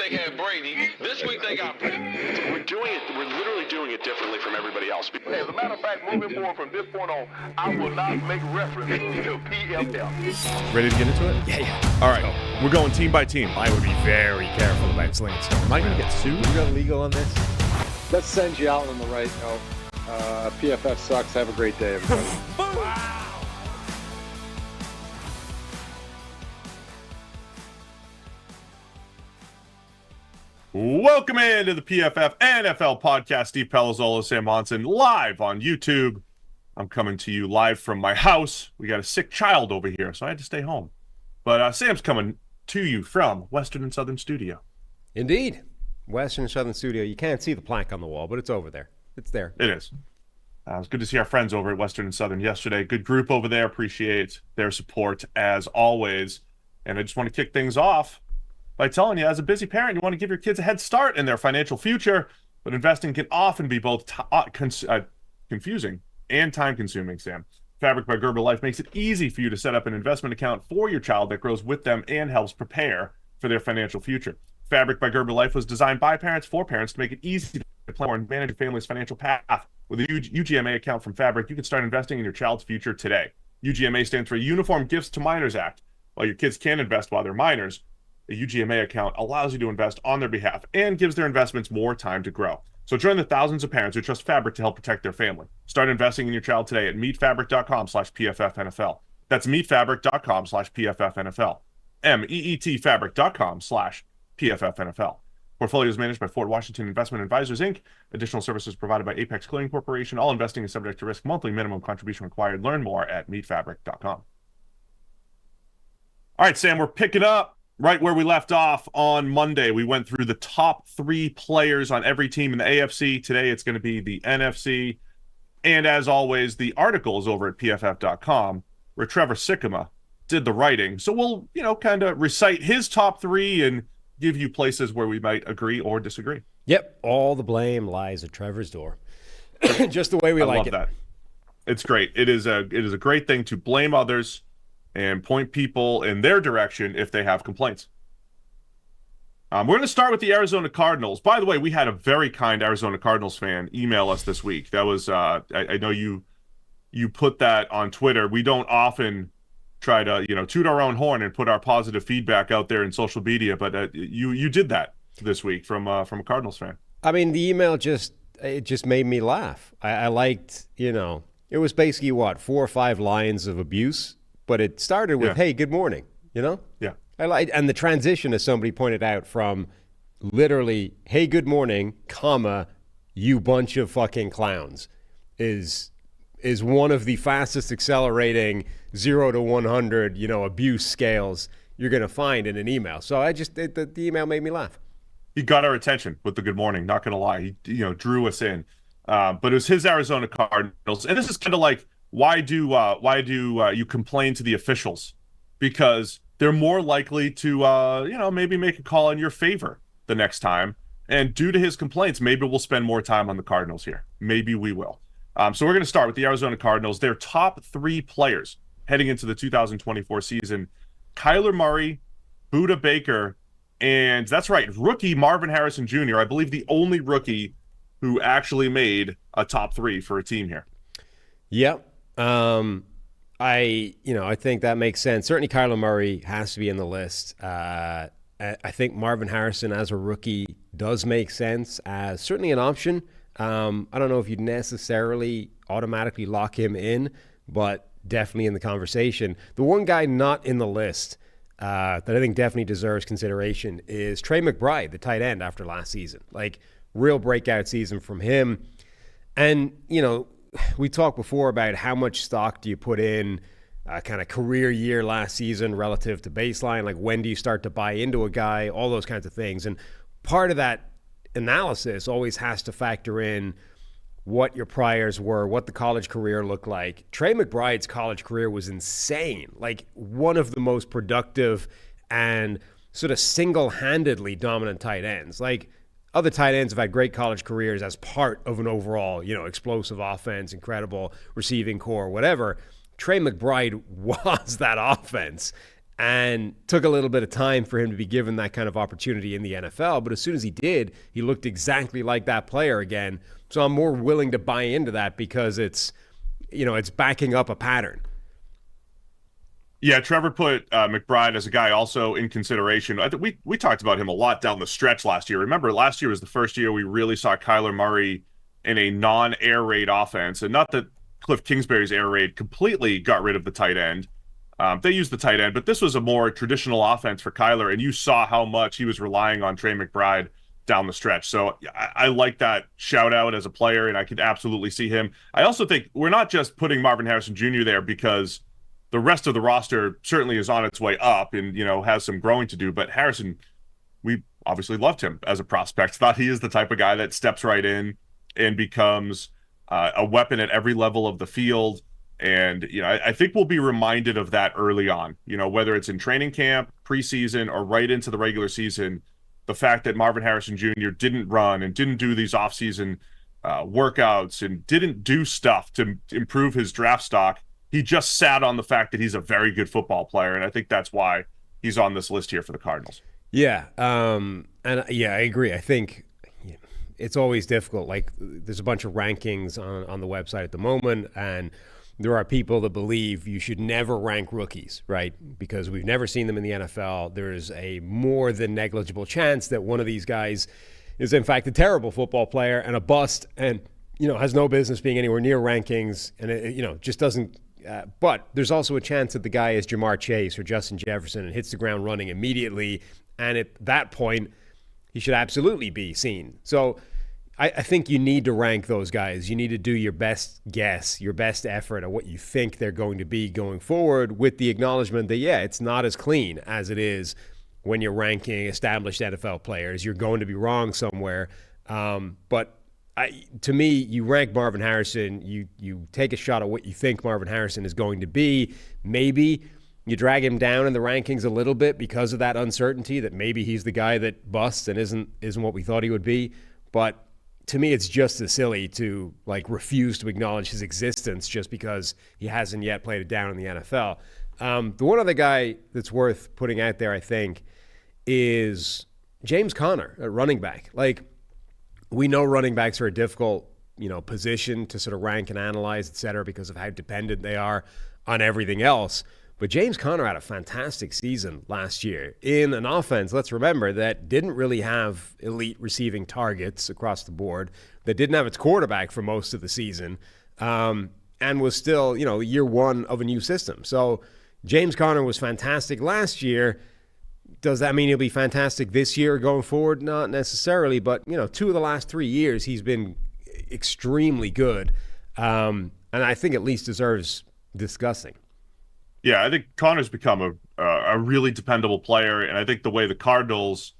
they had Brady. This week they got Brady. We're literally doing it differently from everybody else. Hey, as a matter of fact, moving forward from this point on, I will not make reference to PFF. Ready to get into it? Yeah. All right. We're going team by team. I would be very careful about slinging stuff. Am I going to get sued? We got legal on this? Let's send you out on the right note. PFF sucks. Have a great day, everybody. Wow. Welcome into the PFF NFL podcast. Steve Palazzolo, Sam Monson, live on YouTube. I'm coming to you live from my house. We got a sick child over here, so I had to stay home. But Sam's coming to you from Western and Southern Studio. Indeed. Western and Southern Studio. You can't see the plaque on the wall, but it's over there. It's there. It is. It was good to see our friends over at Western and Southern yesterday. Good group over there. Appreciate their support as always. And I just want to kick things off by telling you, as a busy parent, you want to give your kids a head start in their financial future, but investing can often be both confusing and time-consuming, Sam. Fabric by Gerber Life makes it easy for you to set up an investment account for your child that grows with them and helps prepare for their financial future. Fabric by Gerber Life was designed by parents for parents to make it easy to plan and manage your family's financial path. With a UGMA account from Fabric, you can start investing in your child's future today. UGMA stands for Uniform Gifts to Minors Act. While your kids can invest while they're minors, a UGMA account allows you to invest on their behalf and gives their investments more time to grow. So join the thousands of parents who trust Fabric to help protect their family. Start investing in your child today at meetfabric.com/PFFNFL. That's meetfabric.com/PFFNFL. meetfabric.com/PFFNFL. Portfolio is managed by Fort Washington Investment Advisors, Inc. Additional services provided by Apex Clearing Corporation. All investing is subject to risk. Monthly minimum contribution required. Learn more at meetfabric.com. All right, Sam, we're picking up right where we left off on Monday. We went through the top 3 players on every team in the AFC. Today it's going to be the NFC. And as always, the article is over at PFF.com, where Trevor Sikkema did the writing. So we'll, kind of recite his top 3 and give you places where we might agree or disagree. Yep. All the blame lies at Trevor's door. Just the way we like it. I love that. It's great. It is a great thing to blame others and point people in their direction if they have complaints. We're going to start with the Arizona Cardinals. By the way, we had a very kind Arizona Cardinals fan email us this week. That was, I know you put that on Twitter. We don't often try to, toot our own horn and put our positive feedback out there in social media, but you did that this week from a Cardinals fan. I mean, the email just made me laugh. I liked, it was basically 4 or 5 lines of abuse. But it started with, hey, good morning, Yeah. And the transition, as somebody pointed out, from literally, hey, good morning, comma, you bunch of fucking clowns, is one of the fastest accelerating 0 to 100, abuse scales you're going to find in an email. So the email made me laugh. He got our attention with the good morning, not going to lie. He, drew us in. But it was his Arizona Cardinals. And this is kind of like, why do you complain to the officials? Because they're more likely to maybe make a call in your favor the next time. And due to his complaints, maybe we'll spend more time on the Cardinals here. Maybe we will. So we're going to start with the Arizona Cardinals. Their top 3 players heading into the 2024 season: Kyler Murray, Budda Baker, and that's right, rookie Marvin Harrison Jr. I believe the only rookie who actually made a top 3 for a team here. Yep. I think that makes sense. Certainly Kyler Murray has to be in the list. I think Marvin Harrison as a rookie does make sense as certainly an option. I don't know if you'd necessarily automatically lock him in, but definitely in the conversation. The one guy not in the list that I think definitely deserves consideration is Trey McBride, the tight end after last season. Like, real breakout season from him. And, we talked before about how much stock do you put in kind of career year last season relative to baseline, like when do you start to buy into a guy, all those kinds of things. And part of that analysis always has to factor in what your priors were, what the college career looked like. Trey McBride's college career was insane, like one of the most productive and sort of single-handedly dominant tight ends. Like, other tight ends have had great college careers as part of an overall, explosive offense, incredible receiving core, whatever. Trey McBride was that offense. and took a little bit of time for him to be given that kind of opportunity in the NFL. But as soon as he did, he looked exactly like that player again. So I'm more willing to buy into that because it's backing up a pattern. Yeah, Trevor put McBride as a guy also in consideration. I think we talked about him a lot down the stretch last year. Remember, last year was the first year we really saw Kyler Murray in a non-air raid offense. And not that Cliff Kingsbury's air raid completely got rid of the tight end. They used the tight end, but this was a more traditional offense for Kyler, and you saw how much he was relying on Trey McBride down the stretch. So I like that shout out as a player, and I could absolutely see him. I also think we're not just putting Marvin Harrison Jr. there because the rest of the roster certainly is on its way up and, has some growing to do. But Harrison, we obviously loved him as a prospect. Thought he is the type of guy that steps right in and becomes a weapon at every level of the field. And, I think we'll be reminded of that early on, whether it's in training camp, preseason, or right into the regular season. The fact that Marvin Harrison Jr. didn't run and didn't do these offseason workouts and didn't do stuff to improve his draft stock. He just sat on the fact that he's a very good football player. And I think that's why he's on this list here for the Cardinals. Yeah. I agree. I think it's always difficult. Like, there's a bunch of rankings on the website at the moment, and there are people that believe you should never rank rookies, right? Because we've never seen them in the NFL. There's a more than negligible chance that one of these guys is, in fact, a terrible football player and a bust and, has no business being anywhere near rankings and, it just doesn't. But there's also a chance that the guy is Jamar Chase or Justin Jefferson and hits the ground running immediately. And at that point, he should absolutely be seen. So I think you need to rank those guys. You need to do your best guess, your best effort at what you think they're going to be going forward, with the acknowledgement that, it's not as clean as it is when you're ranking established NFL players. You're going to be wrong somewhere. But to me, you rank Marvin Harrison, you take a shot at what you think Marvin Harrison is going to be. Maybe you drag him down in the rankings a little bit because of that uncertainty that maybe he's the guy that busts and isn't what we thought he would be. But to me, it's just as silly to refuse to acknowledge his existence just because he hasn't yet played it down in the NFL. The one other guy that's worth putting out there, I think, is James Conner at running back. We know running backs are a difficult, position to sort of rank and analyze, et cetera, because of how dependent they are on everything else. But James Conner had a fantastic season last year in an offense, let's remember, that didn't really have elite receiving targets across the board, that didn't have its quarterback for most of the season, and was still, year one of a new system. So James Conner was fantastic last year. Does that mean he'll be fantastic this year going forward? Not necessarily, but, 2 of the last 3 years, he's been extremely good, and I think at least deserves discussing. Yeah, I think Connor's become a really dependable player, and I think the way the Cardinals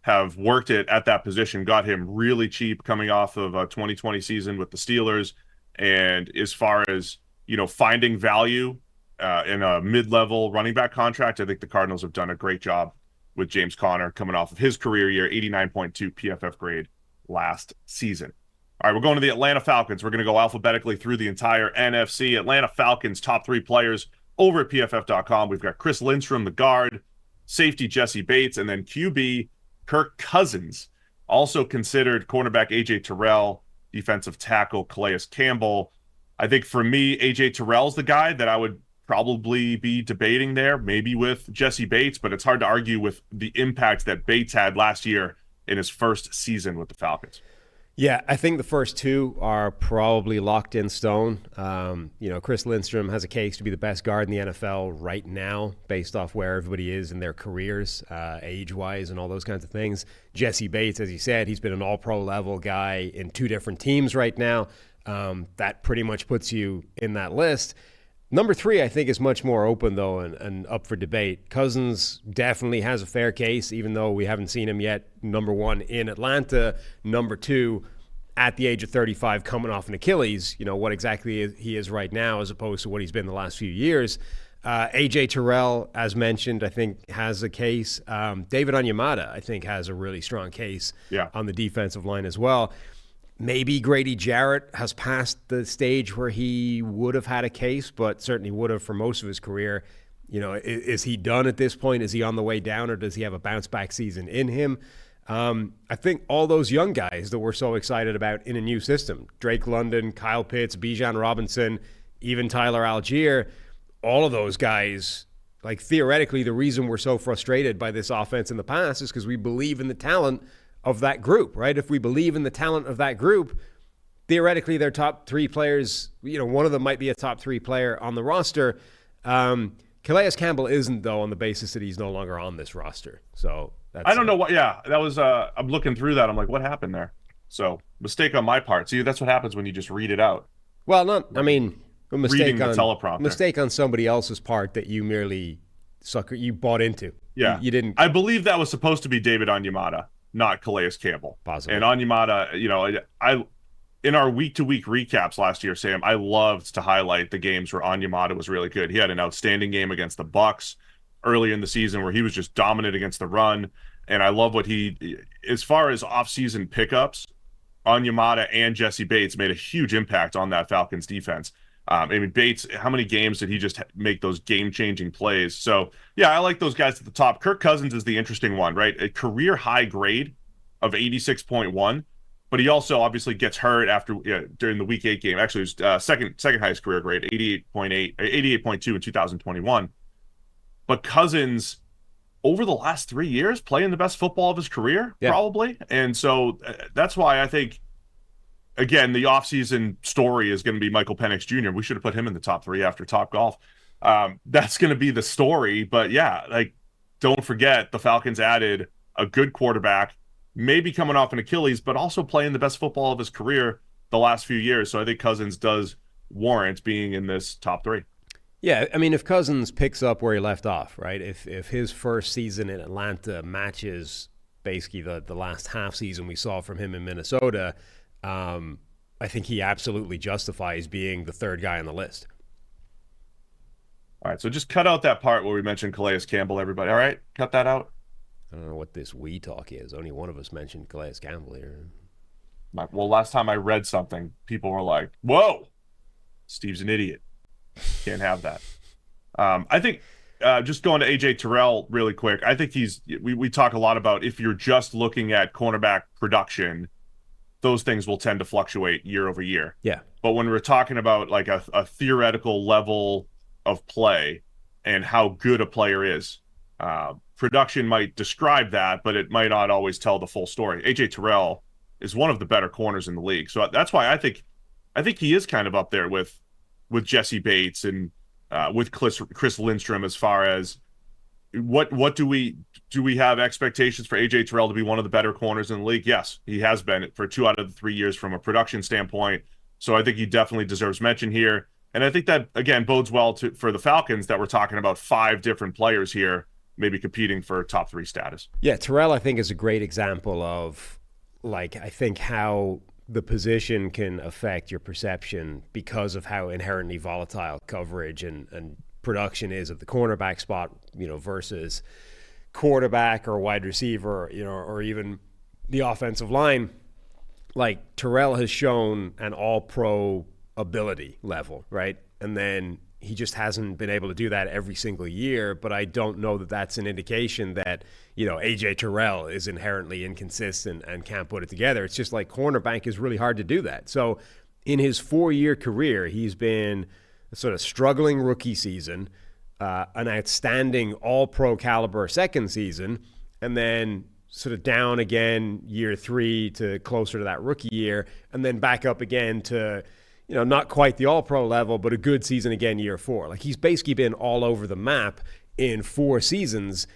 have worked it at that position got him really cheap coming off of a 2020 season with the Steelers. And as far as, finding value in a mid-level running back contract, I think the Cardinals have done a great job with James Conner coming off of his career year, 89.2 PFF grade last season. All right, we're going to the Atlanta Falcons. We're going to go alphabetically through the entire NFC. Atlanta Falcons top 3 players over at PFF.com. We've got Chris Lindstrom, the guard, safety Jesse Bates, and then QB Kirk Cousins. Also considered cornerback A.J. Terrell, defensive tackle Calais Campbell. I think for me, A.J. Terrell's the guy that I would probably be debating there, maybe with Jesse Bates, but it's hard to argue with the impact that Bates had last year in his first season with the Falcons. Yeah, I think the first 2 are probably locked in stone. Chris Lindstrom has a case to be the best guard in the NFL right now, based off where everybody is in their careers, age-wise and all those kinds of things. Jesse Bates, as you said, he's been an all-pro level guy in 2 different teams right now. That pretty much puts you in that list. Number 3, I think, is much more open, though, and up for debate. Cousins definitely has a fair case, even though we haven't seen him yet. Number 1 in Atlanta. Number 2, at the age of 35, coming off an Achilles, what exactly he is right now as opposed to what he's been the last few years. A.J. Terrell, as mentioned, I think has a case. David Onyemata, I think, has a really strong case on the defensive line as well. Maybe Grady Jarrett has passed the stage where he would have had a case, but certainly would have for most of his career. Is he done at this point? Is he on the way down, or does he have a bounce back season in him? I think all those young guys that we're so excited about in a new system, Drake London, Kyle Pitts, Bijan Robinson, even Tyler Algier, all of those guys, like theoretically, the reason we're so frustrated by this offense in the past is because we believe in the talent of that group, right? If we believe in the talent of that group, theoretically, their top three players, one of them might be a top three player on the roster. Calais Campbell isn't, though, on the basis that he's no longer on this roster. So I don't know what. Yeah, that was. I'm looking through that. I'm like, what happened there? So mistake on my part. See, that's what happens when you just read it out. Well, a mistake the on teleprompter. Mistake on somebody else's part that you merely you bought into. Yeah, you didn't. I believe that was supposed to be David Onyemata, not Calais Campbell. Possibly. And Onyemata, I in our week-to-week recaps last year, Sam, I loved to highlight the games where Onyemata was really good. He had an outstanding game against the Bucs early in the season where he was just dominant against the run. And I love what as far as off-season pickups, Onyemata and Jesse Bates made a huge impact on that Falcons defense. Bates, how many games did he just make those game-changing plays? So, yeah, I like those guys at the top. Kirk Cousins is the interesting one, right? A career high grade of 86.1, but he also obviously gets hurt during the Week 8 game. Actually, it was second highest career grade, 88.2 in 2021. But Cousins, over the last 3 years, playing the best football of his career, probably. And so that's why I think, again, the offseason story is going to be Michael Penix Jr. We should have put him in the top 3 after Topgolf. That's going to be the story. But, yeah, don't forget the Falcons added a good quarterback, maybe coming off an Achilles, but also playing the best football of his career the last few years. So I think Cousins does warrant being in this top 3. Yeah, if Cousins picks up where he left off, right? If his first season in Atlanta matches basically the last half season we saw from him in Minnesota, I think he absolutely justifies being the third guy on the list. All right, so just cut out that part where we mentioned Calais Campbell, everybody. All right, cut that out. I don't know what this we talk is. Only one of us mentioned Calais Campbell here. Well, last time I read something, people were like, whoa, Steve's an idiot. Can't have that. I think just going to AJ Terrell really quick, I think we talk a lot about if you're just looking at cornerback production, those things will tend to fluctuate year over year. Yeah. But when we're talking about like a theoretical level of play and how good a player is, production might describe that, but it might not always tell the full story. AJ Terrell is one of the better corners in the league. So that's why I think he is kind of up there with Jesse Bates and with Chris Lindstrom as far as what do we have expectations for AJ Terrell to be one of the better corners in the league? Yes, he has been for 2 out of the 3 years from a production standpoint. So I think he definitely deserves mention here. And I think that, again, bodes well for the Falcons that we're talking about 5 different players here maybe competing for top 3 status. Yeah, Terrell, I think, is a great example of, I think how the position can affect your perception because of how inherently volatile coverage and production is at the cornerback spot, versus quarterback or wide receiver, or even the offensive line. Like, Terrell has shown an all-pro ability level, right? And then he just hasn't been able to do that every single year, but I don't know that that's an indication that, AJ Terrell is inherently inconsistent and can't put it together. It's just like cornerback is really hard to do that. So in his 4-year career, he's been a sort of struggling rookie season, an outstanding all-pro caliber second season, and then sort of down again year 3 to closer to that rookie year, and then back up again to, not quite the all-pro level, but a good season again year 4. Like, he's basically been all over the map in 4 seasons,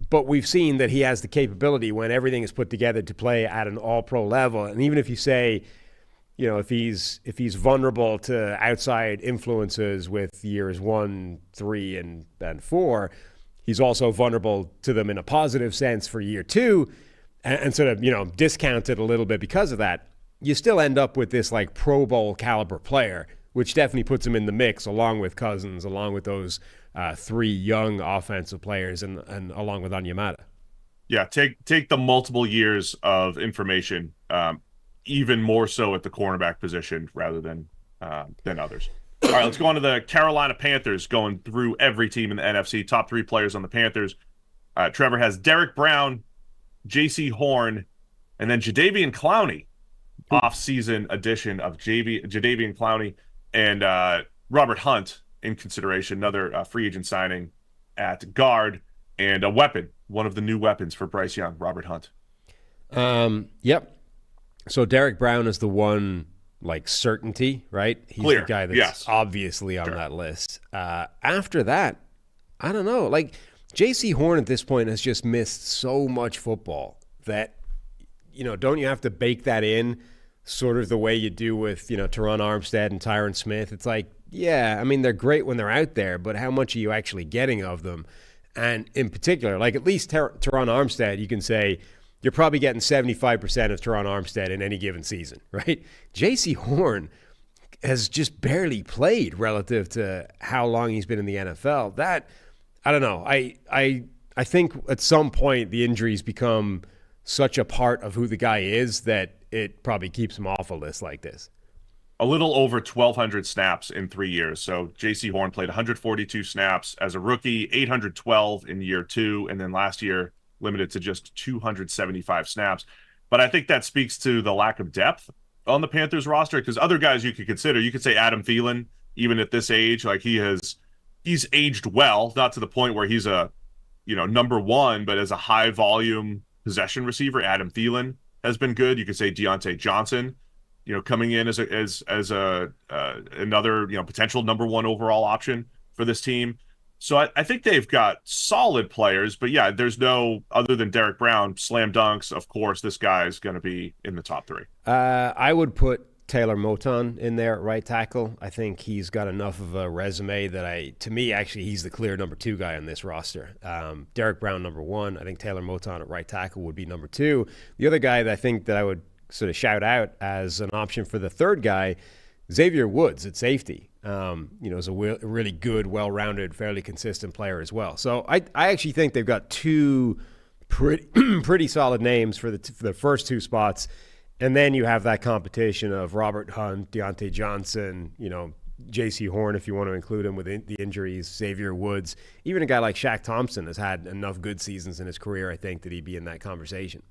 but we've seen that he has the capability when everything is put together to play at an all-pro level. And even if you say, if he's vulnerable to outside influences with years 1, 3, and 4, he's also vulnerable to them in a positive sense for year 2, and sort of, discounted a little bit because of that. You still end up with this like Pro Bowl caliber player, which definitely puts him in the mix along with Cousins, along with those 3 young offensive players, and along with Onyemata. Yeah, take the multiple years of information, even more so at the cornerback position rather than others. All right, let's go on to the Carolina Panthers, going through every team in the NFC. Top 3 players on the Panthers. Trevor has Derek Brown, J.C. Horn, and then Jadeveon Clowney, off-season addition of Jadeveon Clowney, and Robert Hunt in consideration, another free agent signing at guard, and a weapon, one of the new weapons for Bryce Young, Robert Hunt. Yep. So Derek Brown is the one, like, certainty, right? He's Clear. the guy that's obviously on that list. After that, I don't know. Like, J.C. Horn at this point has just missed so much football that, don't you have to bake that in sort of the way you do with, Teron Armstead and Tyron Smith? It's like, yeah, I mean, they're great when they're out there, but how much are you actually getting of them? And in particular, like at least Teron Armstead, you can say you're probably getting 75% of Teron Armstead in any given season, right? J.C. Horn has just barely played relative to how long he's been in the NFL. That, I don't know. I think at some point the injuries become such a part of who the guy is that it probably keeps him off a list like this. A little over 1,200 snaps in 3 years. So J.C. Horn played 142 snaps as a rookie, 812 in year 2, and then last year limited to just 275 snaps. But I think that speaks to the lack of depth on the Panthers roster, because other guys you could consider, you could say Adam Thielen, even at this age, like he's aged well, not to the point where he's a, number 1, but as a high volume possession receiver, Adam Thielen has been good. You could say Deontay Johnson, coming in as another, potential number 1 overall option for this team. So I think they've got solid players, but yeah, there's no, other than Derek Brown, slam dunks. Of course, this guy is going to be in the top 3. I would put Taylor Moton in there at right tackle. I think he's got enough of a resume that to me, actually, he's the clear number 2 guy on this roster. Derek Brown, number 1. I think Taylor Moton at right tackle would be number 2. The other guy that I think that I would sort of shout out as an option for the third guy, Xavier Woods at safety. Is a really good, well-rounded, fairly consistent player as well. So I actually think they've got 2 pretty solid names for the first 2 spots. And then you have that competition of Robert Hunt, Deontay Johnson, J.C. Horn, if you want to include him with the injuries, Xavier Woods. Even a guy like Shaq Thompson has had enough good seasons in his career, I think, that he'd be in that conversation.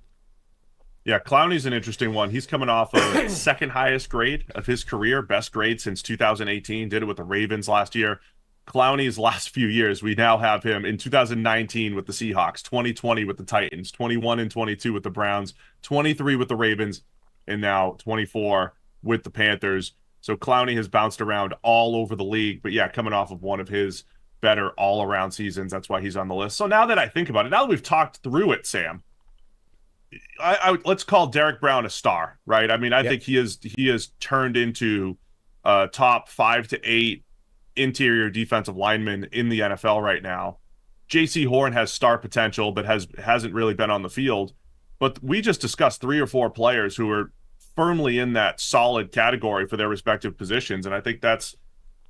Yeah, Clowney's an interesting one. He's coming off of second highest grade of his career, best grade since 2018. Did it with the Ravens last year. Clowney's last few years, we now have him in 2019 with the Seahawks, 2020 with the Titans, 21 and 22 with the Browns, 23 with the Ravens, and now 24 with the Panthers. So Clowney has bounced around all over the league, but yeah, coming off of one of his better all-around seasons, that's why he's on the list. So now that I think about it, now that we've talked through it, Sam, let's call Derek Brown a star, right? I mean, I think he has turned into a top 5 to 8 interior defensive lineman in the NFL right now. J.C. Horn has star potential, but hasn't really been on the field. But we just discussed 3 or 4 players who are firmly in that solid category for their respective positions, and I think that's,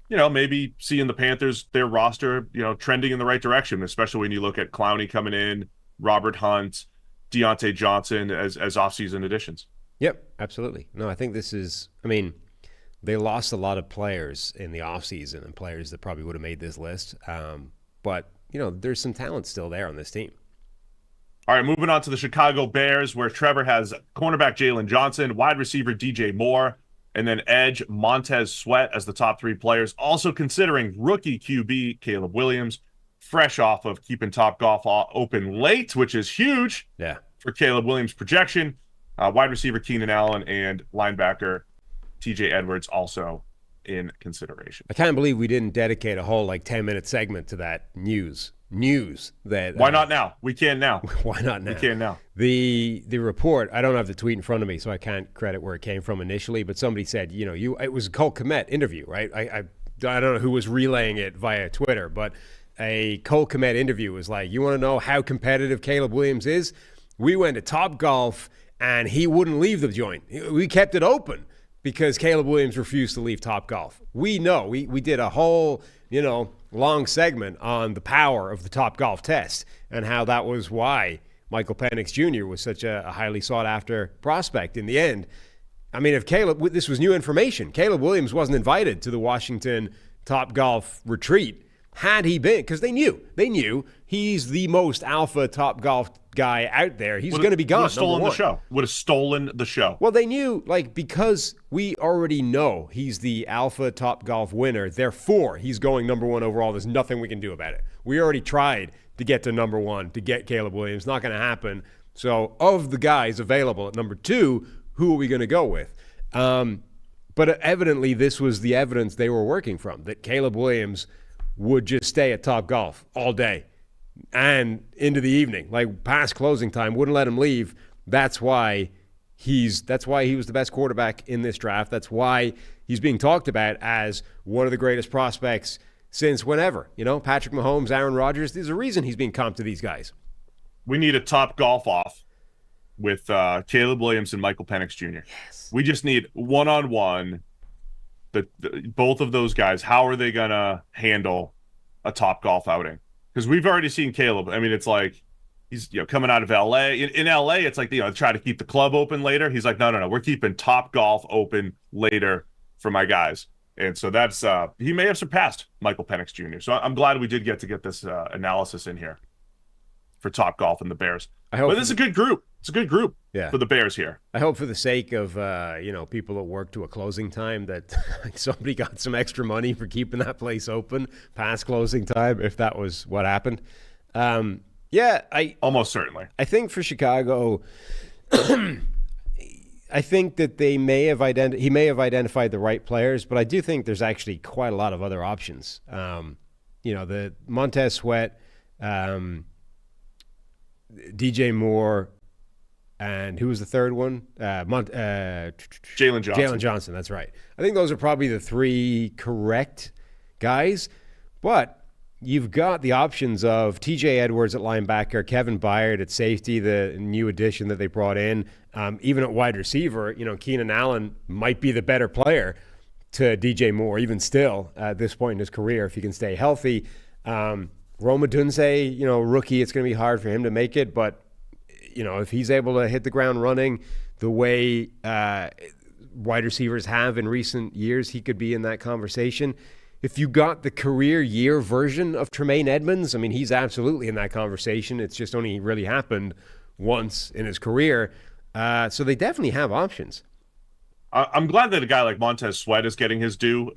maybe seeing the Panthers, their roster, trending in the right direction, especially when you look at Clowney coming in, Robert Hunt, Deontay Johnson as offseason additions. Yep, absolutely. No, I think this is, they lost a lot of players in the offseason and players that probably would have made this list. But, there's some talent still there on this team. All right, moving on to the Chicago Bears, where Trevor has cornerback Jalen Johnson, wide receiver DJ Moore, and then edge Montez Sweat as the top 3 players. Also considering rookie QB Caleb Williams, fresh off of keeping Topgolf open late, which is huge for Caleb Williams' projection. Wide receiver Keenan Allen and linebacker TJ Edwards also in consideration. I can't believe we didn't dedicate a whole 10-minute segment to that news that why not now? We can now. Why not now? We can now. The report, I don't have the tweet in front of me, so I can't credit where it came from initially, but somebody said, it was a Cole Kmet interview, right? I don't know who was relaying it via Twitter, but a Cole Kmet interview was like, you want to know how competitive Caleb Williams is? We went to Topgolf and he wouldn't leave the joint. We kept it open because Caleb Williams refused to leave Topgolf. We know. We did a whole, long segment on the power of the Topgolf test and how that was why Michael Penix Jr. was such a highly sought-after prospect in the end. If this was new information, Caleb Williams wasn't invited to the Washington Topgolf retreat had he been, because they knew he's the most alpha Topgolf guy out there. He's going to be gone. Would have stolen the show. Well, they knew, because we already know he's the alpha Topgolf winner, therefore he's going number 1 overall. There's nothing we can do about it. We already tried to get to number 1, to get Caleb Williams. Not going to happen. So of the guys available at number 2, who are we going to go with? But evidently this was the evidence they were working from, that Caleb Williams would just stay at Topgolf all day and into the evening, past closing time, wouldn't let him leave. That's why he was the best quarterback in this draft. That's why he's being talked about as one of the greatest prospects since whenever. Patrick Mahomes, Aaron Rodgers, there's a reason he's being comped to these guys. We need a Topgolf off with Caleb Williams and Michael Penix Jr. Yes. We just need one-on-one. Both of those guys, how are they going to handle a Topgolf outing? Because we've already seen Caleb. I mean, it's like he's coming out of L.A. In L.A., it's like, try to keep the club open later. He's like, no, we're keeping Topgolf open later for my guys. And so that's he may have surpassed Michael Penix Jr. So I'm glad we did get this analysis in here for Topgolf and the Bears. But this is a good group. It's a good group for the Bears here. I hope for the sake of people that work to a closing time that somebody got some extra money for keeping that place open past closing time, if that was what happened. Almost certainly. I think for Chicago, I think that he may have identified the right players, but I do think there's actually quite a lot of other options. The Montez Sweat, DJ Moore, and who was the third one? Jalen Johnson. Jalen Johnson, that's right. I think those are probably the 3 correct guys, but you've got the options of TJ Edwards at linebacker, Kevin Byard at safety, the new addition that they brought in. Even at wide receiver, Keenan Allen might be the better player to DJ Moore, even still at this point in his career, if he can stay healthy. Rome Odunze, rookie, it's going to be hard for him to make it, but if he's able to hit the ground running the way wide receivers have in recent years, he could be in that conversation. If you got the career year version of Tremaine Edmonds, I mean, he's absolutely in that conversation. It's just only really happened once in his career. So they definitely have options. I'm glad that a guy like Montez Sweat is getting his due.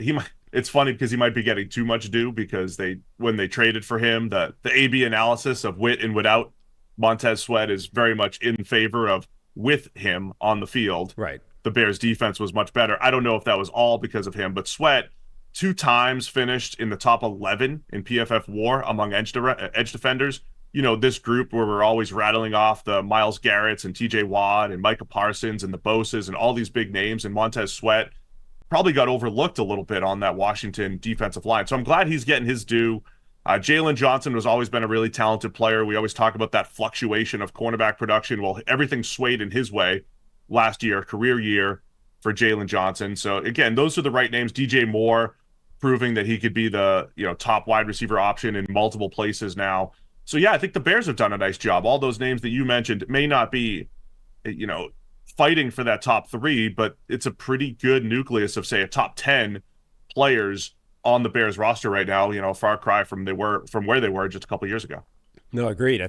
It's funny because he might be getting too much due because when they traded for him, the A/B analysis of with and without Montez Sweat is very much in favor of with him on the field. Right. The Bears defense was much better. I don't know if that was all because of him, but Sweat 2 times finished in the top 11 in PFF WAR among edge defenders. This group where we're always rattling off the Myles Garretts and TJ Watt and Micah Parsons and the Boses and all these big names, and Montez Sweat probably got overlooked a little bit on that Washington defensive line. So I'm glad he's getting his due. Jalen Johnson has always been a really talented player. We always talk about that fluctuation of cornerback production. Well, everything swayed in his way last year, career year for Jalen Johnson. So again, those are the right names. DJ Moore proving that he could be the top wide receiver option in multiple places now. So yeah, I think the Bears have done a nice job. All those names that you mentioned may not be, fighting for that top 3, but it's a pretty good nucleus of, say, a top 10 players on the Bears roster right now. Far cry from where they were just a couple years ago. No, agreed.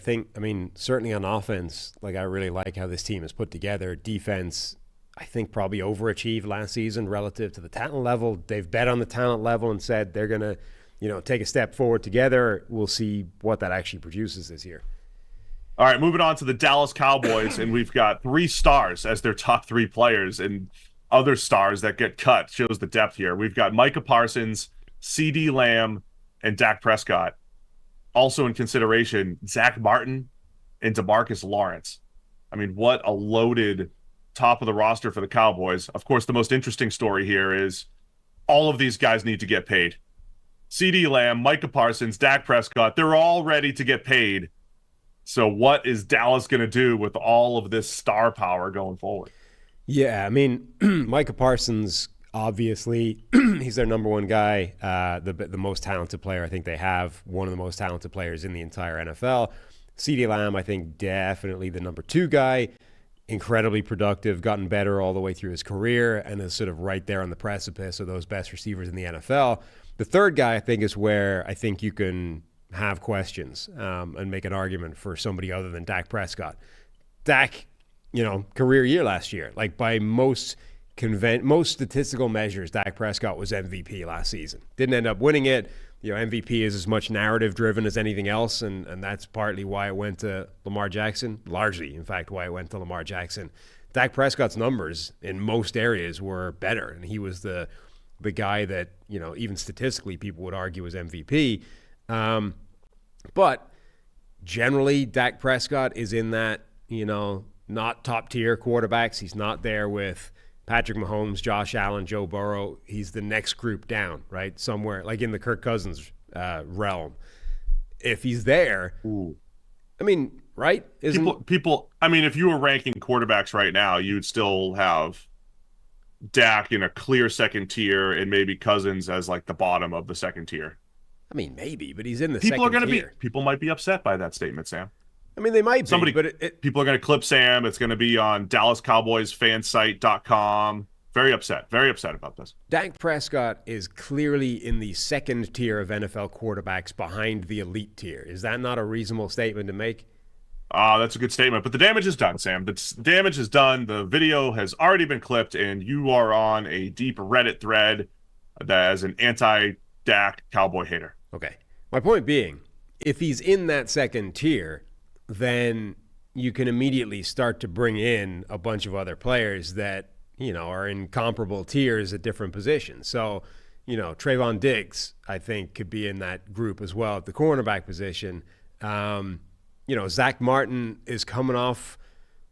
Certainly on offense, I really like how this team is put together. Defense, I think probably overachieved last season relative to the talent level. They've bet on the talent level and said they're going to, take a step forward together. We'll see what that actually produces this year. All right, moving on to the Dallas Cowboys, and we've got 3 stars as their top 3 players, and other stars that get cut. Shows the depth here. We've got Micah Parsons, CeeDee Lamb, and Dak Prescott. Also in consideration, Zach Martin and DeMarcus Lawrence. I mean, what a loaded top of the roster for the Cowboys. Of course, the most interesting story here is all of these guys need to get paid. CeeDee Lamb, Micah Parsons, Dak Prescott, they're all ready to get paid. So what is Dallas going to do with all of this star power going forward? Yeah, Micah Parsons, obviously, he's their number 1 guy, the most talented player I think they have, one of the most talented players in the entire NFL. CeeDee Lamb, I think, definitely the number 2 guy, incredibly productive, gotten better all the way through his career, and is sort of right there on the precipice of those best receivers in the NFL. The third guy, I think, is where I think you can have questions and make an argument for somebody other than Dak Prescott. Dak, career year last year. Like by most statistical measures, Dak Prescott was MVP last season. Didn't end up winning it. MVP is as much narrative driven as anything else, and that's partly why it went to Lamar Jackson. Largely, in fact, why it went to Lamar Jackson. Dak Prescott's numbers in most areas were better, and he was the guy that, even statistically people would argue was MVP. But generally, Dak Prescott is in that, not top tier quarterbacks. He's not there with Patrick Mahomes, Josh Allen, Joe Burrow. He's the next group down, right? Somewhere like in the Kirk Cousins realm. If he's there, I mean, right? People. I mean, if you were ranking quarterbacks right now, you'd still have Dak in a clear second tier and maybe Cousins as like the bottom of the second tier. I mean, maybe, but he's in the second tier. People might be upset by that statement, Sam. I mean, they might be, but people are going to clip Sam. It's going to be on DallasCowboysFansite.com. Very upset about this. Dak Prescott is clearly in the second tier of NFL quarterbacks behind the elite tier. Is that not a reasonable statement to make? That's a good statement, but the damage is done, Sam. The damage is done. The video has already been clipped, and you are on a deep Reddit thread that as an anti-Dak Cowboy hater. Okay. My point being, if he's in that second tier, then you can immediately start to bring in a bunch of other players that, are in comparable tiers at different positions. So, Trayvon Diggs, I think, could be in that group as well at the cornerback position. Zach Martin is coming off,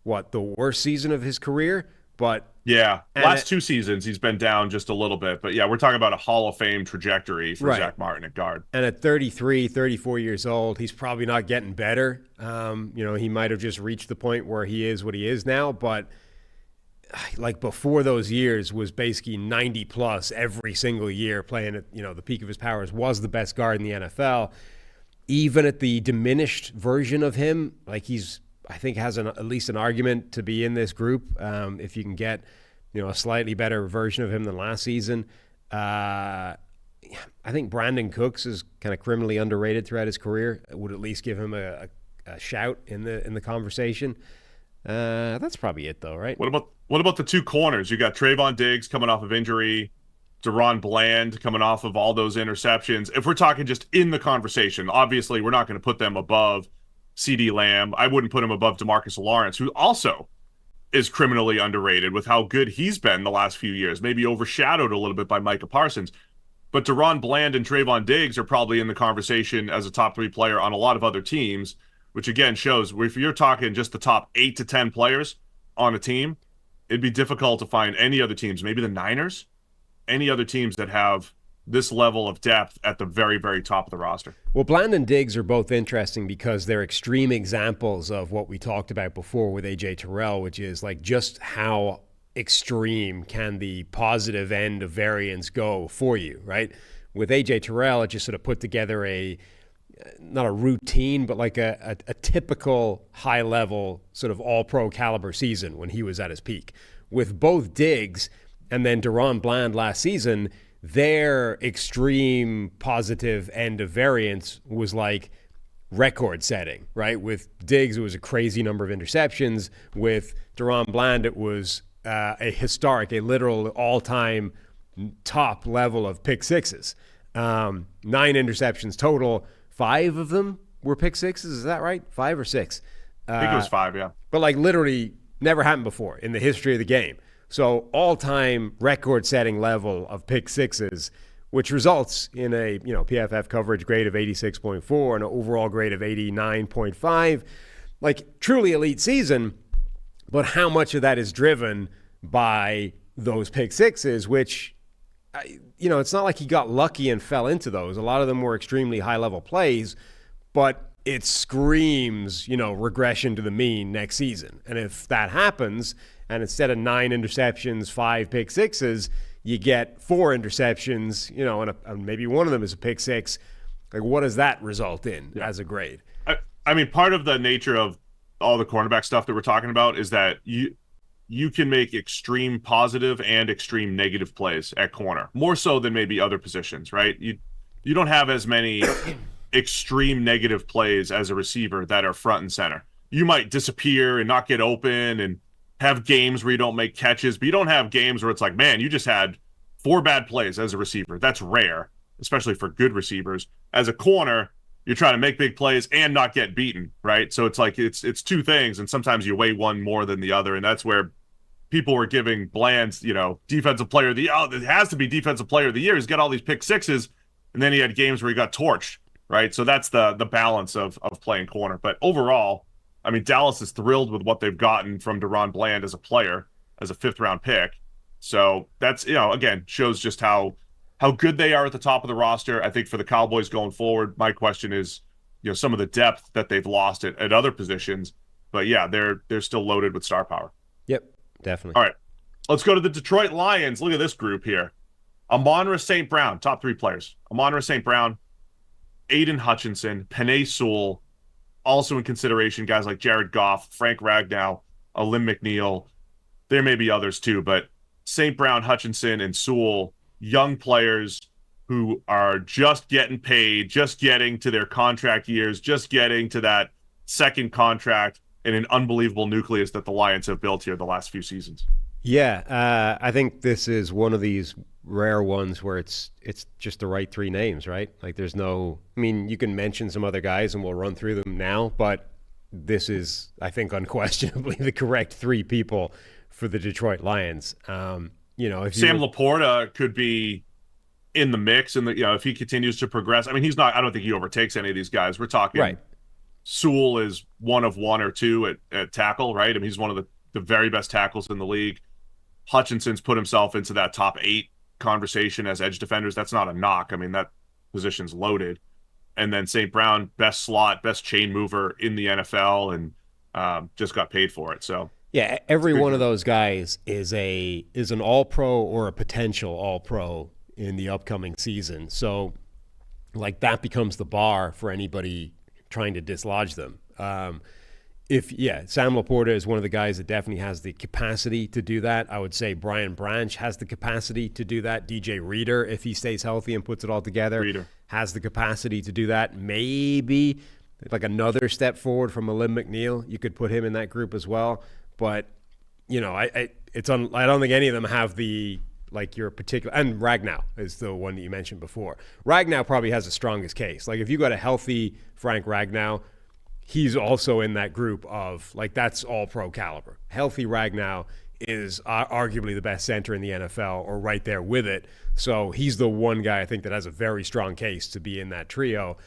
the worst season of his career? But yeah, last 2 seasons he's been down just a little bit. But yeah, we're talking about a Hall of Fame trajectory for Zach Martin at guard. And at 33, 34 years old, he's probably not getting better. He might have just reached the point where he is what he is now. But like before those years was basically 90 plus every single year, playing at the peak of his powers, was the best guard in the NFL. Even at the diminished version of him, like I think has at least an argument to be in this group if you can get, a slightly better version of him than last season. I think Brandon Cooks is kind of criminally underrated throughout his career. It would at least give him a shout in the conversation. That's probably it, though, right? What about the 2 corners? You got Trayvon Diggs coming off of injury, Deron Bland coming off of all those interceptions. If we're talking just in the conversation, obviously we're not going to put them above CeeDee Lamb. I wouldn't put him above DeMarcus Lawrence, who also is criminally underrated with how good he's been the last few years, maybe overshadowed a little bit by Micah Parsons. But Deron Bland and Trayvon Diggs are probably in the conversation as a top 3 player on a lot of other teams, which again shows if you're talking just the top 8 to 10 players on a team, it'd be difficult to find any other teams, maybe the Niners, any other teams that have this level of depth at the very, very top of the roster. Well, Bland and Diggs are both interesting because they're extreme examples of what we talked about before with A.J. Terrell, which is like just how extreme can the positive end of variance go for you, right? With A.J. Terrell, it just sort of put together not a routine, but like a typical high-level sort of all-pro caliber season when he was at his peak. With both Diggs and then Deron Bland last season, their extreme positive end of variance was like record setting, right? With Diggs, it was a crazy number of interceptions. With Deron Bland, it was a literal all-time top level of pick sixes. 9 interceptions total. 5 of them were pick sixes. Is that right? 5 or 6? I think it was 5, yeah. But like literally never happened before in the history of the game. So all-time record-setting level of pick sixes, which results in a PFF coverage grade of 86.4 and an overall grade of 89.5. Like truly elite season, but how much of that is driven by those pick sixes, which, it's not like he got lucky and fell into those. A lot of them were extremely high-level plays, but it screams, regression to the mean next season. And if that happens, and instead of 9 interceptions, 5 pick sixes, you get 4 interceptions, and maybe one of them is a pick six. Like, what does that result in as a grade? I mean, part of the nature of all the cornerback stuff that we're talking about is that you can make extreme positive and extreme negative plays at corner, more so than maybe other positions, right? You don't have as many extreme negative plays as a receiver that are front and center. You might disappear and not get open and have games where you don't make catches, but you don't have games where it's like, man, you just had 4 bad plays as a receiver. That's rare, especially for good receivers. As a corner, you're trying to make big plays and not get beaten, right? So it's like it's 2 things, and sometimes you weigh one more than the other, and that's where people were giving Bland's, defensive player of the year. Oh, it has to be defensive player of the year. He's got all these pick sixes, and then he had games where he got torched, right? So that's the balance of playing corner. But overall, I mean, Dallas is thrilled with what they've gotten from DaRon Bland as a player, as a 5th-round pick. So that's, again, shows just how good they are at the top of the roster. I think for the Cowboys going forward, my question is, some of the depth that they've lost at other positions. But yeah, they're still loaded with star power. Yep, definitely. All right, let's go to the Detroit Lions. Look at this group here. Amon-Ra St. Brown, top 3 players. Amon-Ra St. Brown, Aiden Hutchinson, Penei Sewell, also in consideration, guys like Jared Goff, Frank Ragnow, Alim McNeil. There may be others too, but St. Brown, Hutchinson, and Sewell, young players who are just getting paid, just getting to their contract years, just getting to that second contract, in an unbelievable nucleus that the Lions have built here the last few seasons. Yeah, I think this is one of these rare ones where it's just the right 3 names, right? Like there's no, I mean, you can mention some other guys and we'll run through them now, but this is, I think, unquestionably the correct 3 people for the Detroit Lions. If Sam Laporta could be in the mix, and if he continues to progress, I mean, he's not. I don't think he overtakes any of these guys. We're talking. Right. Sewell is one of 1 or 2 at tackle, right? I mean, he's one of the very best tackles in the league. Hutchinson's put himself into that top 8 conversation as edge defenders. That's not a knock. I mean, that position's loaded. And then St. Brown, best slot, best chain mover in the NFL, and just got paid for it. So yeah, every one of those guys is an All-Pro or a potential All-Pro in the upcoming season. So like that becomes the bar for anybody trying to dislodge them. Sam Laporta is one of the guys that definitely has the capacity to do that. I would say Brian Branch has the capacity to do that. DJ Reader, if he stays healthy and puts it all together, has the capacity to do that. Maybe like another step forward from Alim McNeil. You could put him in that group as well. But, I don't think any of them have the, like your particular, and Ragnow is the one that you mentioned before. Ragnow probably has the strongest case. Like if you got a healthy Frank Ragnow, he's also in that group of like, that's all pro caliber. Healthy Ragnow is arguably the best center in the NFL, or right there with it. So he's the one guy I think that has a very strong case to be in that trio.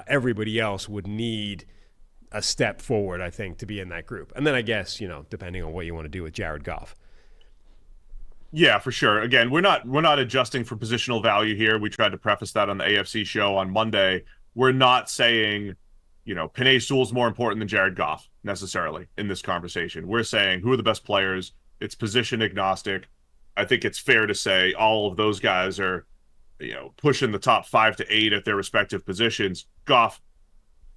Everybody else would need a step forward, I think, to be in that group. And then I guess, depending on what you want to do with Jared Goff. Yeah, for sure. Again, we're not adjusting for positional value here. We tried to preface that on the AFC show on Monday. We're not saying, Penei Sewell's more important than Jared Goff necessarily in this conversation. We're saying who are the best players. It's position agnostic. I think it's fair to say all of those guys are, pushing the top 5 to 8 at their respective positions. Goff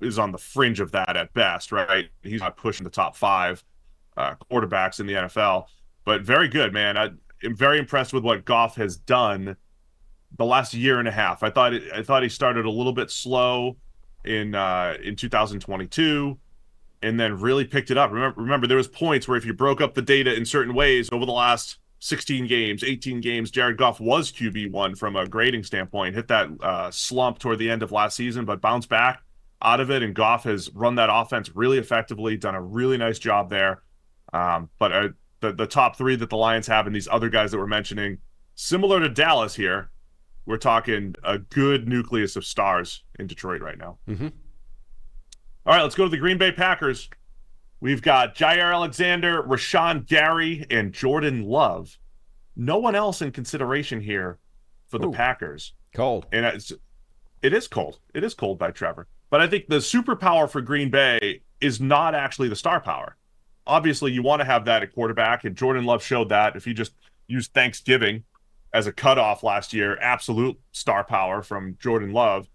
is on the fringe of that at best, right? He's not pushing the top 5 quarterbacks in the NFL, but very good, man. I'm very impressed with what Goff has done the last year and a half. I thought he started a little bit slow in 2022, and then really picked it up. Remember, there was points where if you broke up the data in certain ways over the last 16 games, 18 games, Jared Goff was QB1 from a grading standpoint. Hit that slump toward the end of last season, but bounced back out of it, and Goff has run that offense really effectively, done a really nice job there. But the top 3 that the Lions have, and these other guys that we're mentioning, similar to Dallas here, we're talking a good nucleus of stars in Detroit right now. Mm-hmm. All right, let's go to the Green Bay Packers. We've got Jair Alexander, Rashawn Gary, and Jordan Love. No one else in consideration here for the Packers. Cold. And it is cold. It is cold by Trevor. But I think the superpower for Green Bay is not actually the star power. Obviously, you want to have that at quarterback, and Jordan Love showed that. If you just use Thanksgiving as a cutoff last year, absolute star power from Jordan Love.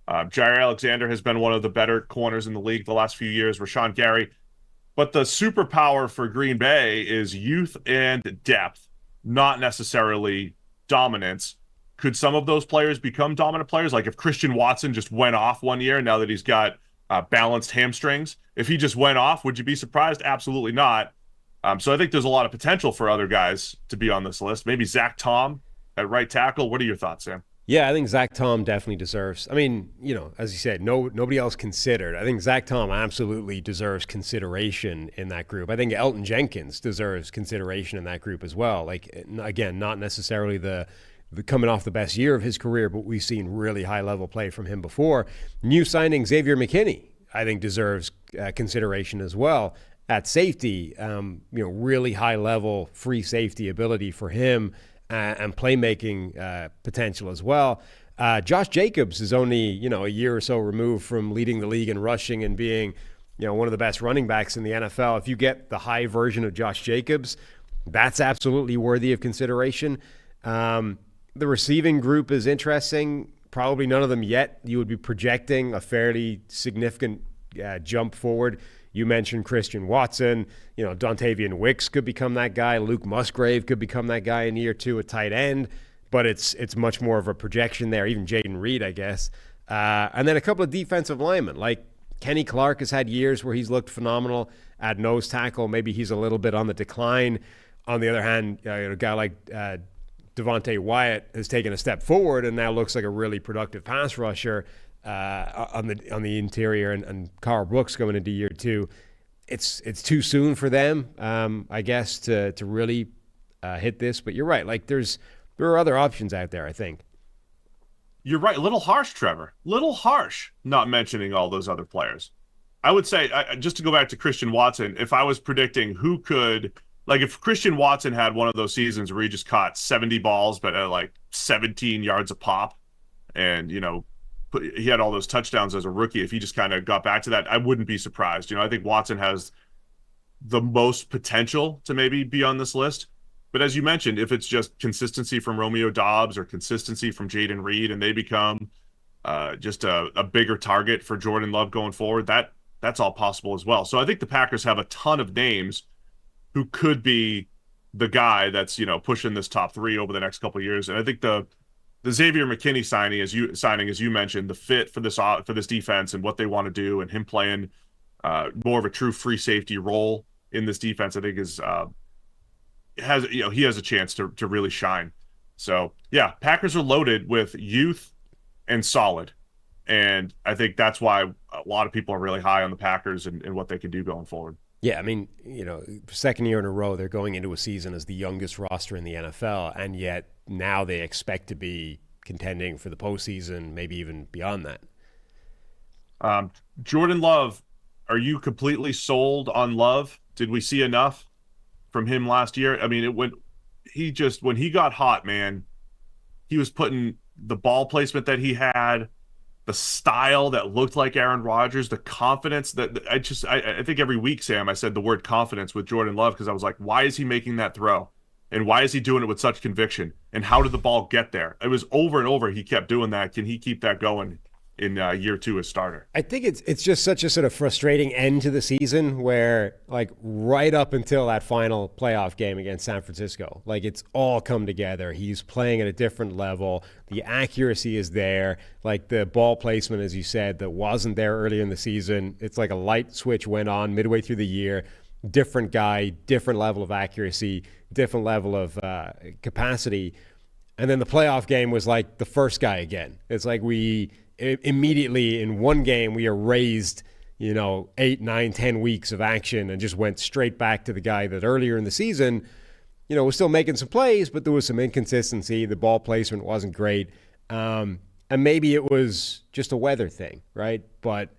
Jair Alexander has been one of the better corners in the league the last few years. Rashawn Gary. But the superpower for Green Bay is youth and depth, not necessarily dominance. Could some of those players become dominant players? Like if Christian Watson just went off one year, now that he's got balanced hamstrings, if he just went off, would you be surprised? Absolutely not. So I think there's a lot of potential for other guys to be on this list. Maybe Zach Tom at right tackle. What are your thoughts, Sam? Yeah, I think Zach Tom definitely deserves. I mean, as you said, nobody else considered. I think Zach Tom absolutely deserves consideration in that group. I think Elton Jenkins deserves consideration in that group as well. Like, again, not necessarily the coming off the best year of his career, but we've seen really high-level play from him before. New signing Xavier McKinney, I think, deserves consideration as well. At safety, really high-level free safety ability for him. And playmaking potential as well. Josh Jacobs is only, a year or so removed from leading the league in rushing and being, one of the best running backs in the NFL. If you get the high version of Josh Jacobs, that's absolutely worthy of consideration. The receiving group is interesting. Probably none of them yet. You would be projecting a fairly significant jump forward. You mentioned Christian Watson. Dontavian Wicks could become that guy. Luke Musgrave could become that guy in year 2 at tight end. But it's much more of a projection there. Even Jaden Reed, I guess. And then a couple of defensive linemen. Like Kenny Clark has had years where he's looked phenomenal at nose tackle. Maybe he's a little bit on the decline. On the other hand, a guy like Devontae Wyatt has taken a step forward and now looks like a really productive pass rusher. On the interior, and Carl Brooks going into year 2. It's too soon for them, I guess, to really hit this. But you're right. Like there are other options out there, I think. You're right. A little harsh, Trevor. Little harsh not mentioning all those other players. I would say, just to go back to Christian Watson, if I was predicting who could, like if Christian Watson had one of those seasons where he just caught 70 balls but at like 17 yards a pop and, he had all those touchdowns as a rookie. If he just kind of got back to that, I wouldn't be surprised. I think Watson has the most potential to maybe be on this list. But as you mentioned, if it's just consistency from Romeo Doubs or consistency from Jaden Reed and they become just a bigger target for Jordan Love going forward, that's all possible as well. So I think the Packers have a ton of names who could be the guy that's, pushing this top 3 over the next couple of years. And I think the Xavier McKinney signing, as you mentioned, the fit for this defense and what they want to do, and him playing more of a true free safety role in this defense, I think he has a chance to really shine. So yeah, Packers are loaded with youth and solid, and I think that's why a lot of people are really high on the Packers and what they can do going forward. Yeah, I mean, second year in a row, they're going into a season as the youngest roster in the NFL, and yet now they expect to be contending for the postseason, maybe even beyond that. Jordan Love, are you completely sold on Love? Did we see enough from him last year? I mean, when he got hot, man, he was putting the ball placement that he had, the style that looked like Aaron Rodgers, the confidence that I think every week, Sam, I said the word confidence with Jordan Love because I was like, why is he making that throw? And why is he doing it with such conviction? And how did the ball get there? It was over and over. He kept doing that. Can he keep that going in year 2 as starter? I think it's just such a sort of frustrating end to the season where, like, right up until that final playoff game against San Francisco, like, it's all come together. He's playing at a different level. The accuracy is there. Like, the ball placement, as you said, that wasn't there earlier in the season. It's like a light switch went on midway through the year. Different guy, different level of accuracy, different level of capacity. And then the playoff game was like the first guy again. It's like we immediately in one game we erased 8, 9, 10 weeks of action and just went straight back to the guy that earlier in the season was still making some plays, but there was some inconsistency. The ball placement wasn't great, and maybe it was just a weather thing, right? But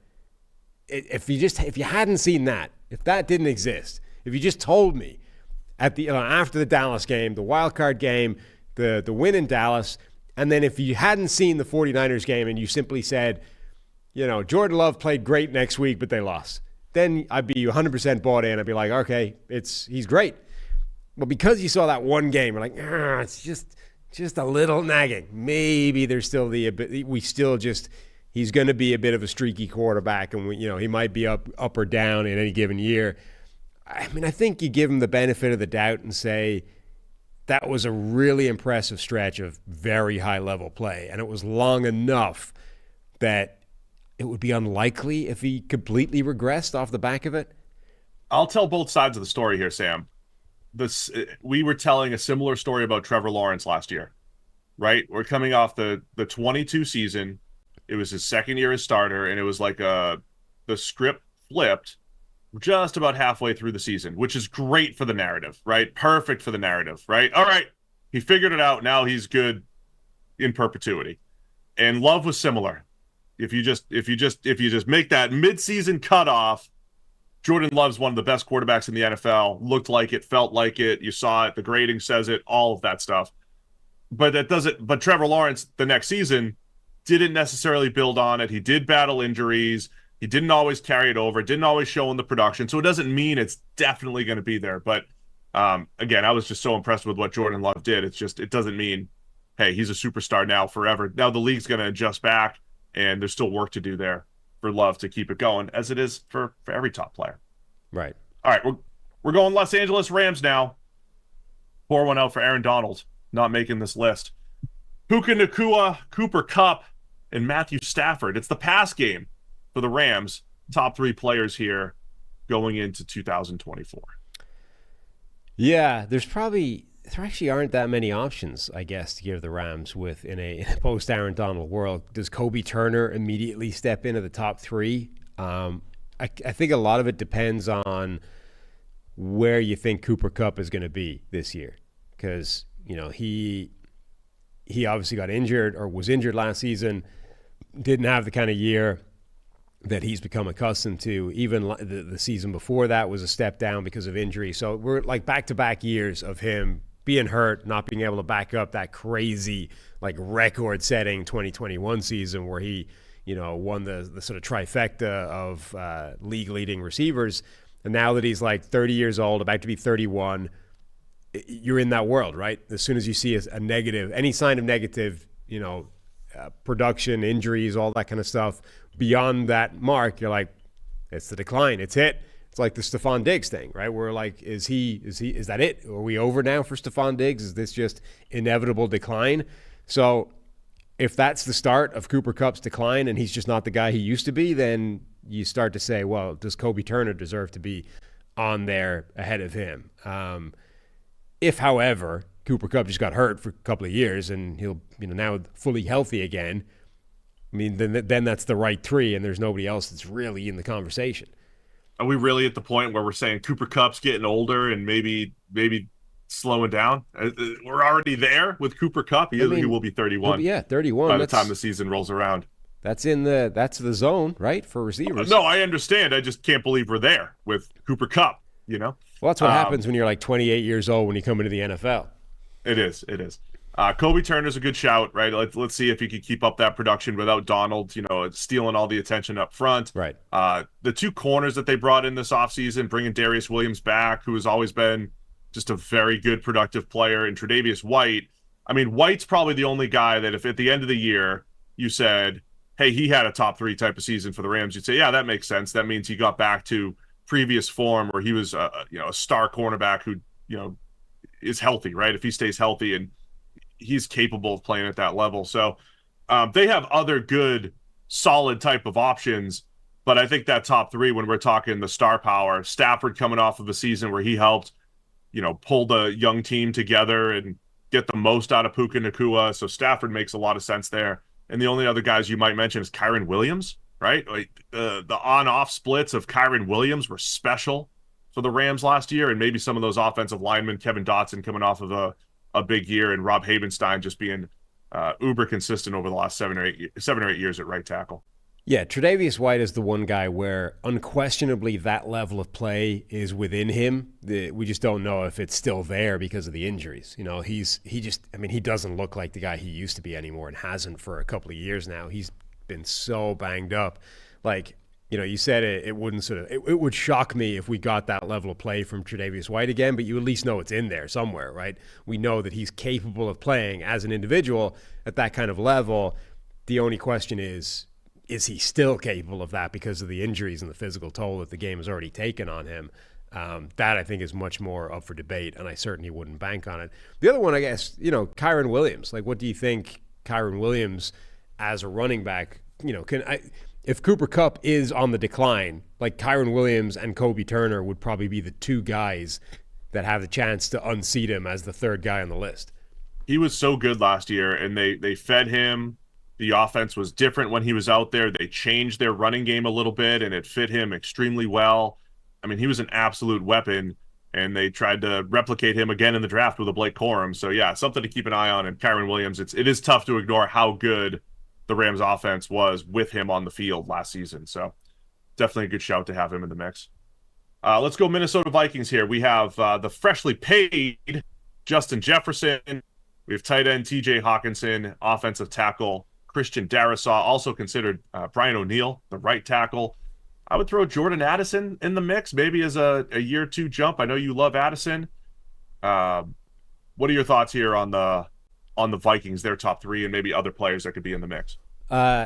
if you hadn't seen that, if that didn't exist, if you just told me at the after the Dallas game, the wild card game, the win in Dallas, and then if you hadn't seen the 49ers game and you simply said, Jordan Love played great next week, but they lost, then I'd be 100% bought in. I'd be like, okay, he's great. But because you saw that one game, you're like, it's just a little nagging. Maybe there's still he's going to be a bit of a streaky quarterback, and he might be up or down in any given year. I mean, I think you give him the benefit of the doubt and say that was a really impressive stretch of very high-level play, and it was long enough that it would be unlikely if he completely regressed off the back of it. I'll tell both sides of the story here, Sam. We were telling a similar story about Trevor Lawrence last year, right? We're coming off the 22 season. It was his second year as starter, and it was like the script flipped just about halfway through the season, which is great for the narrative, right? Perfect for the narrative, right? All right, he figured it out. Now he's good in perpetuity. And Love was similar. If you just make that midseason cutoff, Jordan Love's one of the best quarterbacks in the NFL. Looked like it, felt like it. You saw it. The grading says it. All of that stuff. But that doesn't. But Trevor Lawrence, the next season, didn't necessarily build on it. He did battle injuries. He didn't always carry it over, didn't always show in the production. So it doesn't mean it's definitely going to be there. But again, I was just so impressed with what Jordan Love did. It doesn't mean, hey, he's a superstar now forever. Now the league's going to adjust back, and there's still work to do there for Love to keep it going, as it is for every top player. Right. All right, we're going Los Angeles Rams now. Pour one out for Aaron Donald, not making this list. Puka Nacua, Cooper Kupp, and Matthew Stafford. It's the pass game for the Rams, top three players here going into 2024. Yeah, there actually aren't that many options, I guess, to give the Rams in a post-Aaron Donald world. Does Kobe Turner immediately step into the top three? I think a lot of it depends on where you think Cooper Kupp is going to be this year, because he obviously got injured or was injured last season, didn't have the kind of year that he's become accustomed to. Even the season before that was a step down because of injury. So we're like back-to-back years of him being hurt, not being able to back up that crazy, like record-setting 2021 season where he, won the sort of trifecta of league-leading receivers. And now that he's like 30 years old, about to be 31, you're in that world, right? As soon as you see a negative, any sign of negative, production, injuries, all that kind of stuff, beyond that mark, you're like, it's the decline. It's hit. It's like the Stephon Diggs thing, right? We're like, is that it? Are we over now for Stephon Diggs? Is this just inevitable decline? So if that's the start of Cooper Kupp's decline and he's just not the guy he used to be, then you start to say, well, does Kobe Turner deserve to be on there ahead of him? If, however, Cooper Kupp just got hurt for a couple of years and he'll, now fully healthy again, I mean, then that's the right three, and there's nobody else that's really in the conversation. Are we really at the point where we're saying Cooper Kupp's getting older and maybe slowing down? We're already there with Cooper Kupp. He will be 31. Yeah, 31. By the time the season rolls around. That's the zone, right, for receivers. No, I understand. I just can't believe we're there with Cooper Kupp, Well, that's what happens when you're like 28 years old when you come into the NFL. It is. Kobe Turner's a good shout, right? Let's see if he could keep up that production without Donald, stealing all the attention up front. Right. The two corners that they brought in this offseason, bringing Darius Williams back, who has always been just a very good, productive player, and Tre'Davious White. I mean, White's probably the only guy that if at the end of the year you said, hey, he had a top three type of season for the Rams, you'd say, yeah, that makes sense. That means he got back to previous form where he was, a star cornerback who, is healthy, right? If he stays healthy and he's capable of playing at that level. So they have other good, solid type of options. But I think that top three, when we're talking the star power, Stafford coming off of a season where he helped, pull the young team together and get the most out of Puka Nacua. So Stafford makes a lot of sense there. And the only other guys you might mention is Kyren Williams, right? Like the on-off splits of Kyren Williams were special for the Rams last year, and maybe some of those offensive linemen, Kevin Dotson coming off of a big year, and Rob Havenstein just being uber consistent over the last 7 or 8 years at right tackle. Yeah, Tre'Davious White is the one guy where unquestionably that level of play is within him. We just don't know if it's still there because of the injuries. He doesn't look like the guy he used to be anymore, and hasn't for a couple of years now. He's been so banged up. Like, you said it wouldn't it would shock me if we got that level of play from Tre'Davious White again, but you at least know it's in there somewhere, right? We know that he's capable of playing as an individual at that kind of level. The only question is he still capable of that because of the injuries and the physical toll that the game has already taken on him? That I think is much more up for debate, and I certainly wouldn't bank on it. The other one, I guess, Kyren Williams. Like, what do you think Kyren Williams as a running back, if Cooper Kupp is on the decline, like Kyren Williams and Kobe Turner would probably be the two guys that have the chance to unseat him as the third guy on the list. He was so good last year, and they fed him. The offense was different when he was out there. They changed their running game a little bit, and it fit him extremely well. I mean, he was an absolute weapon, and they tried to replicate him again in the draft with a Blake Corum. So, yeah, something to keep an eye on. And Kyren Williams, it is tough to ignore how good the Rams offense was with him on the field last season. So, definitely a good shout to have him in the mix. Let's go Minnesota Vikings here. We have the freshly paid Justin Jefferson. We have tight end TJ Hawkinson, offensive tackle Christian Darrisaw, also considered Brian O'Neill, the right tackle. I would throw Jordan Addison in the mix, maybe as a year two jump. I know you love Addison. What are your thoughts here on the Vikings, their top three, and maybe other players that could be in the mix?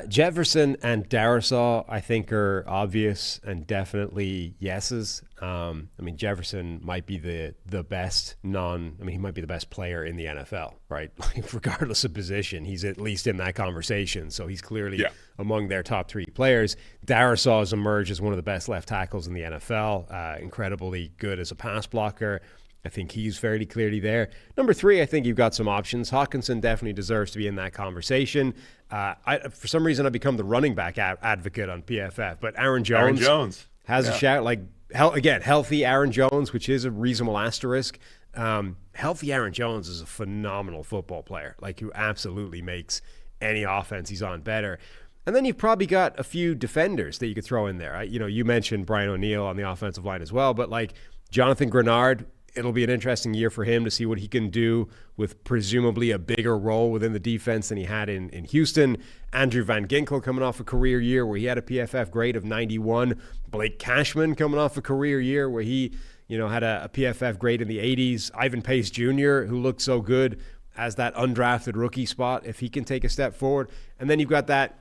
Jefferson and Darrisaw, I think, are obvious and definitely yeses. I mean, Jefferson might be the best he might be the best player in the NFL, right? Regardless of position, he's at least in that conversation. So he's clearly among their top three players. Darrisaw has emerged as one of the best left tackles in the NFL, incredibly good as a pass blocker. I think he's fairly clearly there. Number three, I think you've got some options. Hawkinson definitely deserves to be in that conversation. For some reason, I've become the running back advocate on PFF, but Aaron Jones has a shout. Like, healthy Aaron Jones, which is a reasonable asterisk. Healthy Aaron Jones is a phenomenal football player, like, who absolutely makes any offense he's on better. And then you've probably got a few defenders that you could throw in there. You mentioned Brian O'Neill on the offensive line as well, but like Jonathan Grenard, it'll be an interesting year for him to see what he can do with presumably a bigger role within the defense than he had in Houston. Andrew Van Ginkel coming off a career year where he had a PFF grade of 91. Blake Cashman coming off a career year where he, had a PFF grade in the 80s. Ivan Pace Jr., who looked so good as that undrafted rookie spot, if he can take a step forward. And then you've got that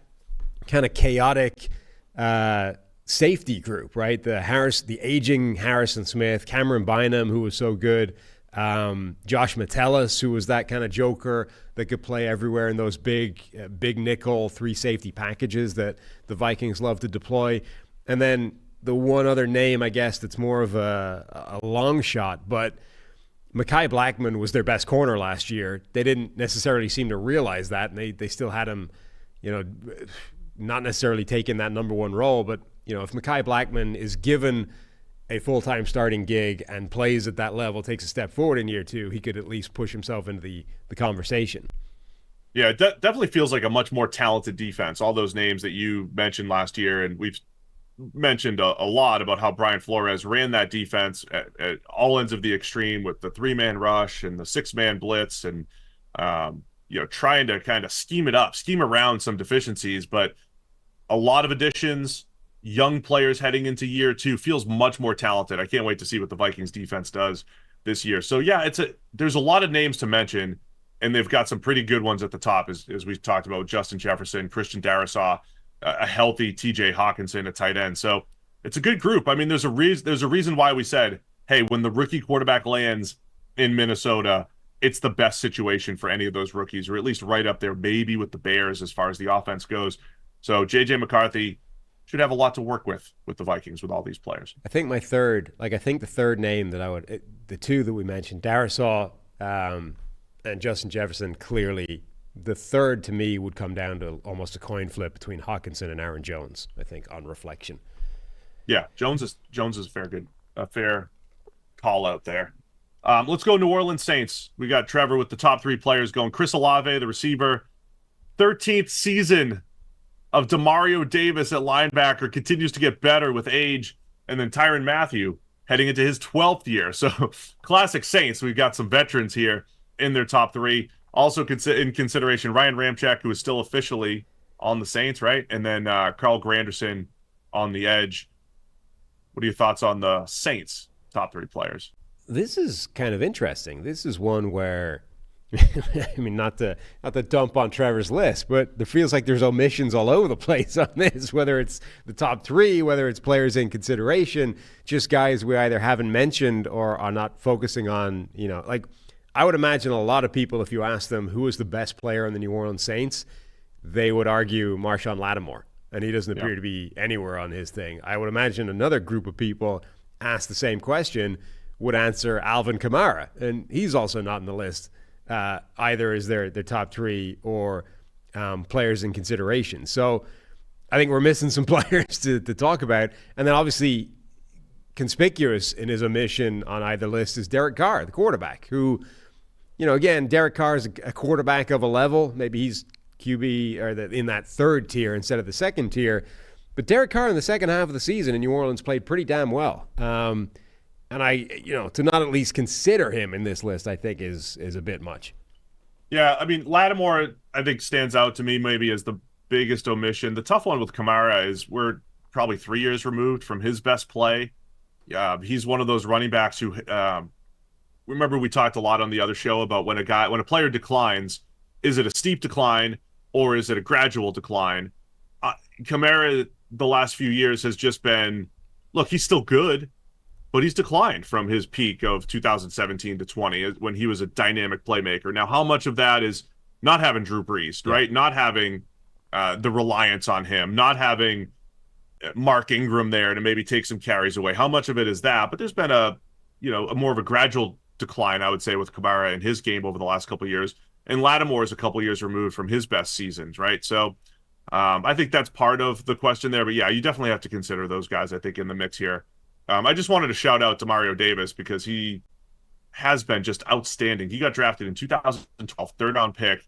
kind of chaotic safety group, right? The aging Harrison Smith, Cameron Bynum, who was so good, Josh Metellus, who was that kind of joker that could play everywhere in those big nickel 3 safety packages that the Vikings love to deploy. And then the one other name, I guess, that's more of a long shot, but Mekhi Blackman was their best corner last year. They didn't necessarily seem to realize that, and they still had him, not necessarily taking that number one role, but if Mekhi Blackman is given a full-time starting gig and plays at that level, takes a step forward in year two, he could at least push himself into the conversation. Yeah, it definitely feels like a much more talented defense. All those names that you mentioned last year, and we've mentioned a lot about how Brian Flores ran that defense at all ends of the extreme with the 3-man rush and the 6-man blitz and, trying to kind of scheme around some deficiencies, but a lot of additions, young players heading into year two, feels much more talented. I can't wait to see what the Vikings defense does this year. So yeah, there's a lot of names to mention, and they've got some pretty good ones at the top, as we talked about, Justin Jefferson, Christian Darrisaw, a healthy TJ Hawkinson at tight end. So it's a good group. I mean, there's a reason why we said, hey, when the rookie quarterback lands in Minnesota, it's the best situation for any of those rookies, or at least right up there, maybe with the Bears as far as the offense goes. So JJ McCarthy should have a lot to work with the Vikings with all these players. I think the third name that the two that we mentioned, Darrisaw and Justin Jefferson, clearly the third to me would come down to almost a coin flip between Hawkinson and Aaron Jones, I think, on reflection. Yeah, Jones is a fair call out there. Let's go New Orleans Saints. We got Trevor with the top 3 players going. Chris Olave, the receiver, 13th season of Demario Davis at linebacker, continues to get better with age, and then Tyrann Mathieu heading into his 12th year. So classic Saints. We've got some veterans here in their top 3. Also in consideration, Ryan Ramczyk, who is still officially on the Saints, right? And then Carl Granderson on the edge. What are your thoughts on the Saints' top 3 players? This is kind of interesting. This is one where, I mean, not to dump on Trevor's list, but there feels like there's omissions all over the place on this, whether it's the top three, whether it's players in consideration, just guys we either haven't mentioned or are not focusing on, like I would imagine a lot of people, if you ask them who is the best player on the New Orleans Saints, they would argue Marshawn Lattimore, and he doesn't appear to be anywhere on his thing. I would imagine another group of people asked the same question would answer Alvin Kamara, and he's also not in the list. Either as their top three or players in consideration. So I think we're missing some players to talk about. And then obviously conspicuous in his omission on either list is Derek Carr, the quarterback, who, again, Derek Carr is a quarterback of a level. Maybe he's QB or in that third tier instead of the second tier. But Derek Carr in the second half of the season in New Orleans played pretty damn well. And to not at least consider him in this list, I think is a bit much. Yeah, I mean, Lattimore, I think, stands out to me maybe as the biggest omission. The tough one with Kamara is we're probably 3 years removed from his best play. He's one of those running backs who, remember we talked a lot on the other show about when a player declines, is it a steep decline or is it a gradual decline? Kamara, the last few years has just been, look, he's still good, but he's declined from his peak of 2017 to 20 when he was a dynamic playmaker. Now, how much of that is not having Drew Brees, right? Not having the reliance on him, not having Mark Ingram there to maybe take some carries away. How much of it is that? But there's been a more of a gradual decline, I would say, with Kamara in his game over the last couple of years. And Lattimore is a couple of years removed from his best seasons, right? So I think that's part of the question there. But yeah, you definitely have to consider those guys, I think, in the mix here. I just wanted to shout out Demario Davis because he has been just outstanding. He got drafted in 2012, third-round pick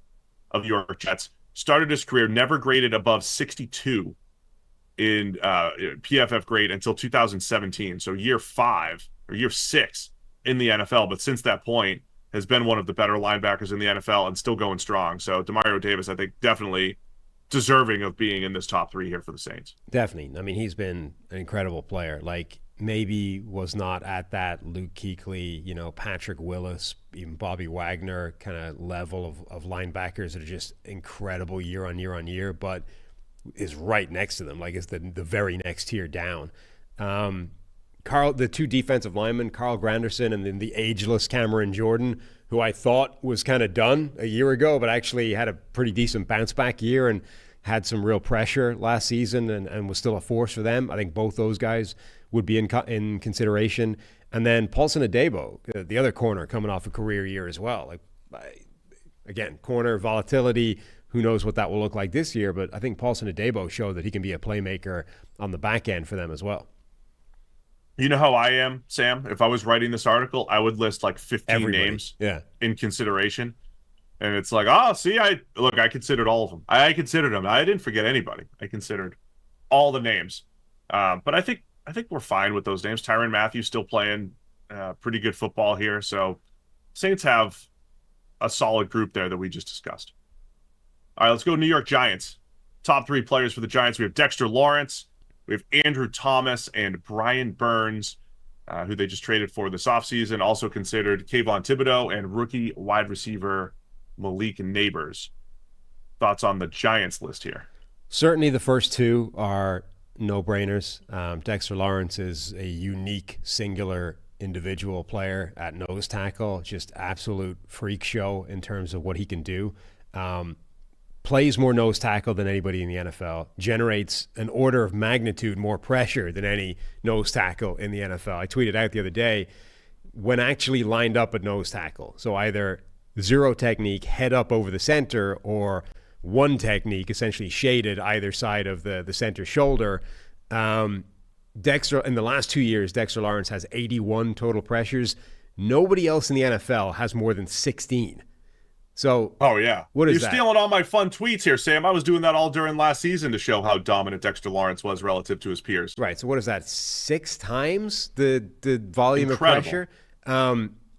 of the New York Jets. Started his career, never graded above 62 in PFF grade until 2017. So year 6 in the NFL. But since that point, has been one of the better linebackers in the NFL and still going strong. So Demario Davis, I think, definitely deserving of being in this top three here for the Saints. Definitely. I mean, he's been an incredible player. Like, maybe was not at that Luke Kuechly, Patrick Willis, even Bobby Wagner kind of level of linebackers that are just incredible year on year, but is right next to them. Like, it's the very next tier down. The two defensive linemen, Carl Granderson and then the ageless Cameron Jordan, who I thought was kind of done a year ago, but actually had a pretty decent bounce back year and had some real pressure last season and was still a force for them. I think both those guys would be in consideration. And then Paulson Adebo, the other corner, coming off a career year as well. Again, corner volatility, who knows what that will look like this year, but I think Paulson Adebo showed that he can be a playmaker on the back end for them as well. You know how I am, Sam? If I was writing this article, I would list like 15 names in consideration. And it's like, I considered all of them. I considered them. I didn't forget anybody. I considered all the names. But I think we're fine with those names. Tyrann Mathieu still playing pretty good football here. So Saints have a solid group there that we just discussed. All right, let's go New York Giants. Top three players for the Giants. We have Dexter Lawrence. We have Andrew Thomas and Brian Burns, who they just traded for this offseason. Also considered Kayvon Thibodeau and rookie wide receiver Malik Neighbors. Thoughts on the Giants list here? Certainly the first two are no-brainers. Dexter Lawrence is a unique, singular individual player at nose tackle. Just absolute freak show in terms of what he can do. Plays more nose tackle than anybody in the NFL, generates an order of magnitude more pressure than any nose tackle in the NFL. I tweeted out the other day, when actually lined up at nose tackle, so either zero technique, head up over the center, or one technique, essentially shaded either side of the center shoulder. Dexter, in the last 2 years, Dexter Lawrence has 81 total pressures. Nobody else in the NFL has more than 16. So, what is that? You're stealing all my fun tweets here, Sam. I was doing that all during last season to show how dominant Dexter Lawrence was relative to his peers. Right. So what is that? 6 times the volume Incredible. Of pressure?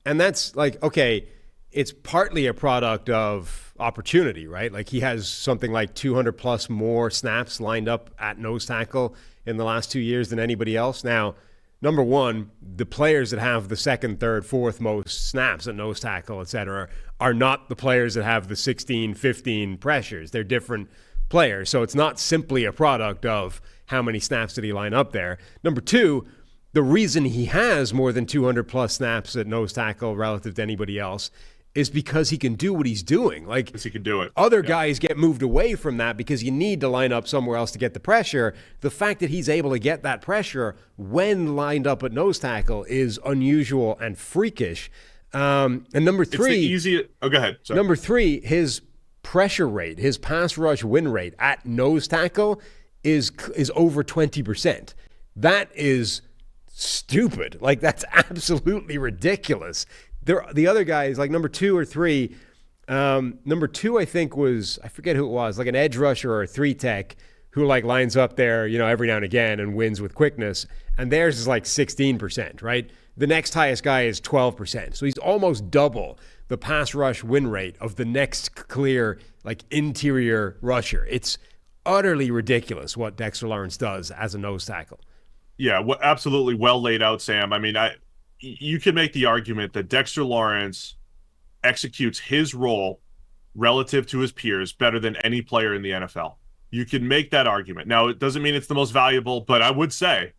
And that's like, okay, it's partly a product of opportunity, right? Like, he has something like 200 plus more snaps lined up at nose tackle in the last 2 years than anybody else. Now, number one, the players that have the second, third, fourth most snaps at nose tackle, et cetera, are not the players that have the 16, 15 pressures. They're different players. So it's not simply a product of how many snaps did he line up there. Number two, the reason he has more than 200 plus snaps at nose tackle relative to anybody else is because he can do what he's doing. Like, Because he can do it. Other guys get moved away from that because you need to line up somewhere else to get the pressure. The fact that he's able to get that pressure when lined up at nose tackle is unusual and freakish. And number three, go ahead. Sorry. Number three, his pressure rate, his pass rush win rate at nose tackle is over 20%. That is stupid. Like, that's absolutely ridiculous. The other guys, like number two or three, number two I think was, I forget who it was, like an edge rusher or a three tech who like lines up there, every now and again and wins with quickness. And theirs is like 16%, right? The next highest guy is 12%. So he's almost double the pass rush win rate of the next clear, like interior rusher. It's utterly ridiculous what Dexter Lawrence does as a nose tackle. Yeah, absolutely well laid out, Sam. I mean, you can make the argument that Dexter Lawrence executes his role relative to his peers better than any player in the NFL. You can make that argument. Now, it doesn't mean it's the most valuable, but I would say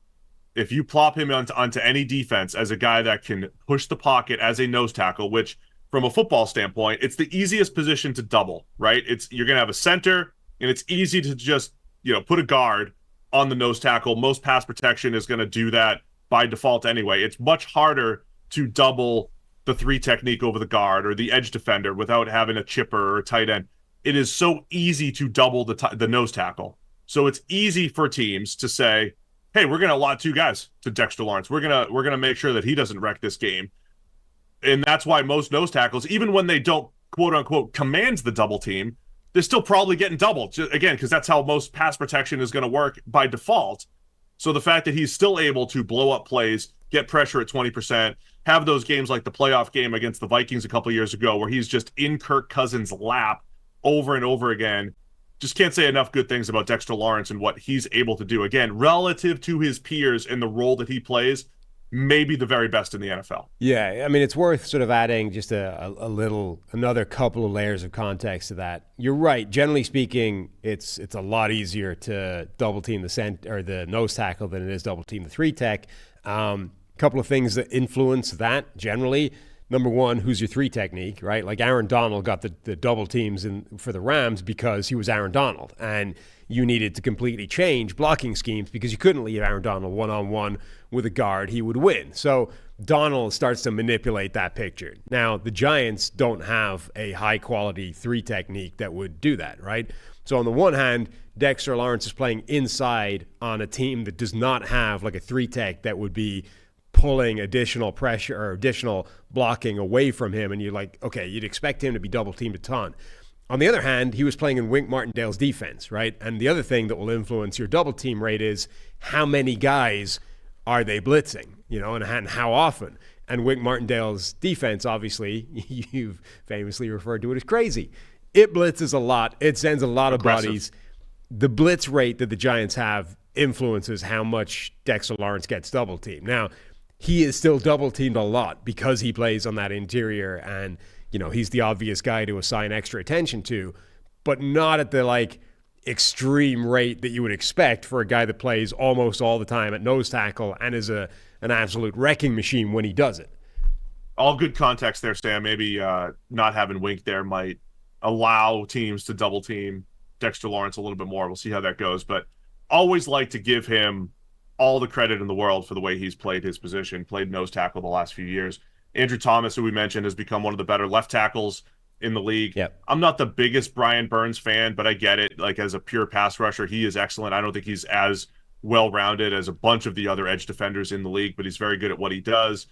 if you plop him onto any defense as a guy that can push the pocket as a nose tackle, which from a football standpoint, it's the easiest position to double, right? You're going to have a center, and it's easy to just, put a guard on the nose tackle. Most pass protection is going to do that by default anyway. It's much harder to double the three technique over the guard or the edge defender without having a chipper or a tight end. It is so easy to double the nose tackle. So it's easy for teams to say, hey, we're going to allot two guys to Dexter Lawrence. We're going to make sure that he doesn't wreck this game. And that's why most nose tackles, even when they don't, quote unquote, command the double team, they're still probably getting doubled. Again, because that's how most pass protection is going to work by default. So the fact that he's still able to blow up plays, get pressure at 20%, have those games like the playoff game against the Vikings a couple years ago where he's just in Kirk Cousins' lap over and over again. Just can't say enough good things about Dexter Lawrence and what he's able to do. Again, relative to his peers in the role that he plays, maybe the very best in the NFL. Yeah, I mean, it's worth sort of adding just another couple of layers of context to that. You're right. Generally speaking, it's a lot easier to double team the center or the nose tackle than it is double team the three tech. Couple of things that influence that generally. Number one, who's your three technique, right? Like Aaron Donald got the double teams for the Rams because he was Aaron Donald. And you needed to completely change blocking schemes because you couldn't leave Aaron Donald one-on-one with a guard. He would win. So Donald starts to manipulate that picture. Now, the Giants don't have a high-quality three technique that would do that, right? So on the one hand, Dexter Lawrence is playing inside on a team that does not have like a three tech that would be pulling additional pressure or additional blocking away from him, and you're like, okay, you'd expect him to be double teamed a ton. On the other hand, he was playing in Wink Martindale's defense, right? And the other thing that will influence your double team rate is how many guys are they blitzing, and how often. And Wink Martindale's defense, obviously, you've famously referred to it as crazy. It blitzes a lot. It sends a lot of bodies. The blitz rate that the Giants have influences how much Dexter Lawrence gets double teamed. Now, he is still double teamed a lot because he plays on that interior and, he's the obvious guy to assign extra attention to, but not at the extreme rate that you would expect for a guy that plays almost all the time at nose tackle and is an absolute wrecking machine when he does it. All good context there, Sam. Maybe not having Wink there might allow teams to double team Dexter Lawrence a little bit more. We'll see how that goes, but always like to give him all the credit in the world for the way he's played his position, played nose tackle the last few years. Andrew Thomas, who we mentioned, has become one of the better left tackles in the league. Yep. I'm not the biggest Brian Burns fan, but I get it. Like, as a pure pass rusher, he is excellent. I don't think he's as well-rounded as a bunch of the other edge defenders in the league, but he's very good at what he does.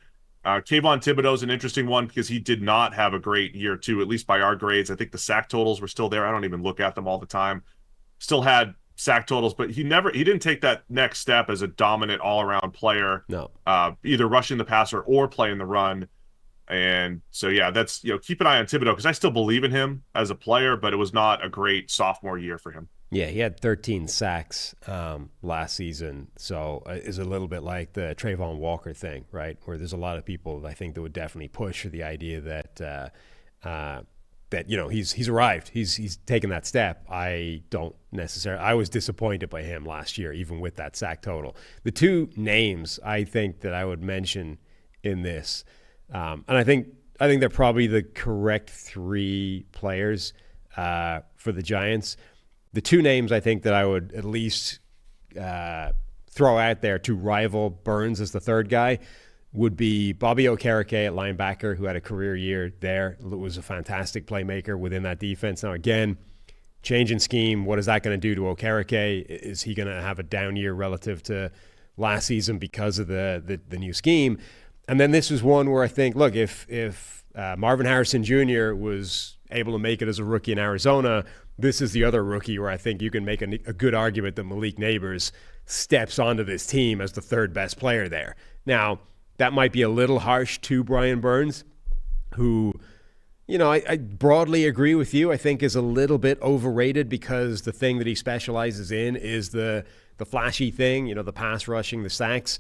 Kayvon Thibodeau's an interesting one because he did not have a great year, too, at least by our grades. I think the sack totals were still there. I don't even look at them all the time. Still had sack totals, but he didn't take that next step as a dominant all-around player. No. Either rushing the passer or playing the run. And so, yeah, that's, keep an eye on Thibodeau because I still believe in him as a player, but it was not a great sophomore year for him. Yeah, he had 13 sacks last season, so it's a little bit like the Trayvon Walker thing, right? Where there's a lot of people I think that would definitely push for the idea that that he's arrived, he's taken that step. I don't necessarily. I was disappointed by him last year, even with that sack total. The two names I think that I would mention in this, and I think they're probably the correct three players for the Giants. The two names I think that I would at least throw out there to rival Burns as the third guy would be Bobby Okereke at linebacker, who had a career year there. Was a fantastic playmaker within that defense. Now, again, change in scheme, what is that going to do to Okereke? Is he going to have a down year relative to last season because of the new scheme? And then this was one where I think, look, if Marvin Harrison Jr. was able to make it as a rookie in Arizona, this is the other rookie where I think you can make a good argument that Malik Neighbors steps onto this team as the third best player there. Now, that might be a little harsh to Brian Burns, who, I broadly agree with you. I think is a little bit overrated because the thing that he specializes in is the flashy thing, the pass rushing, the sacks.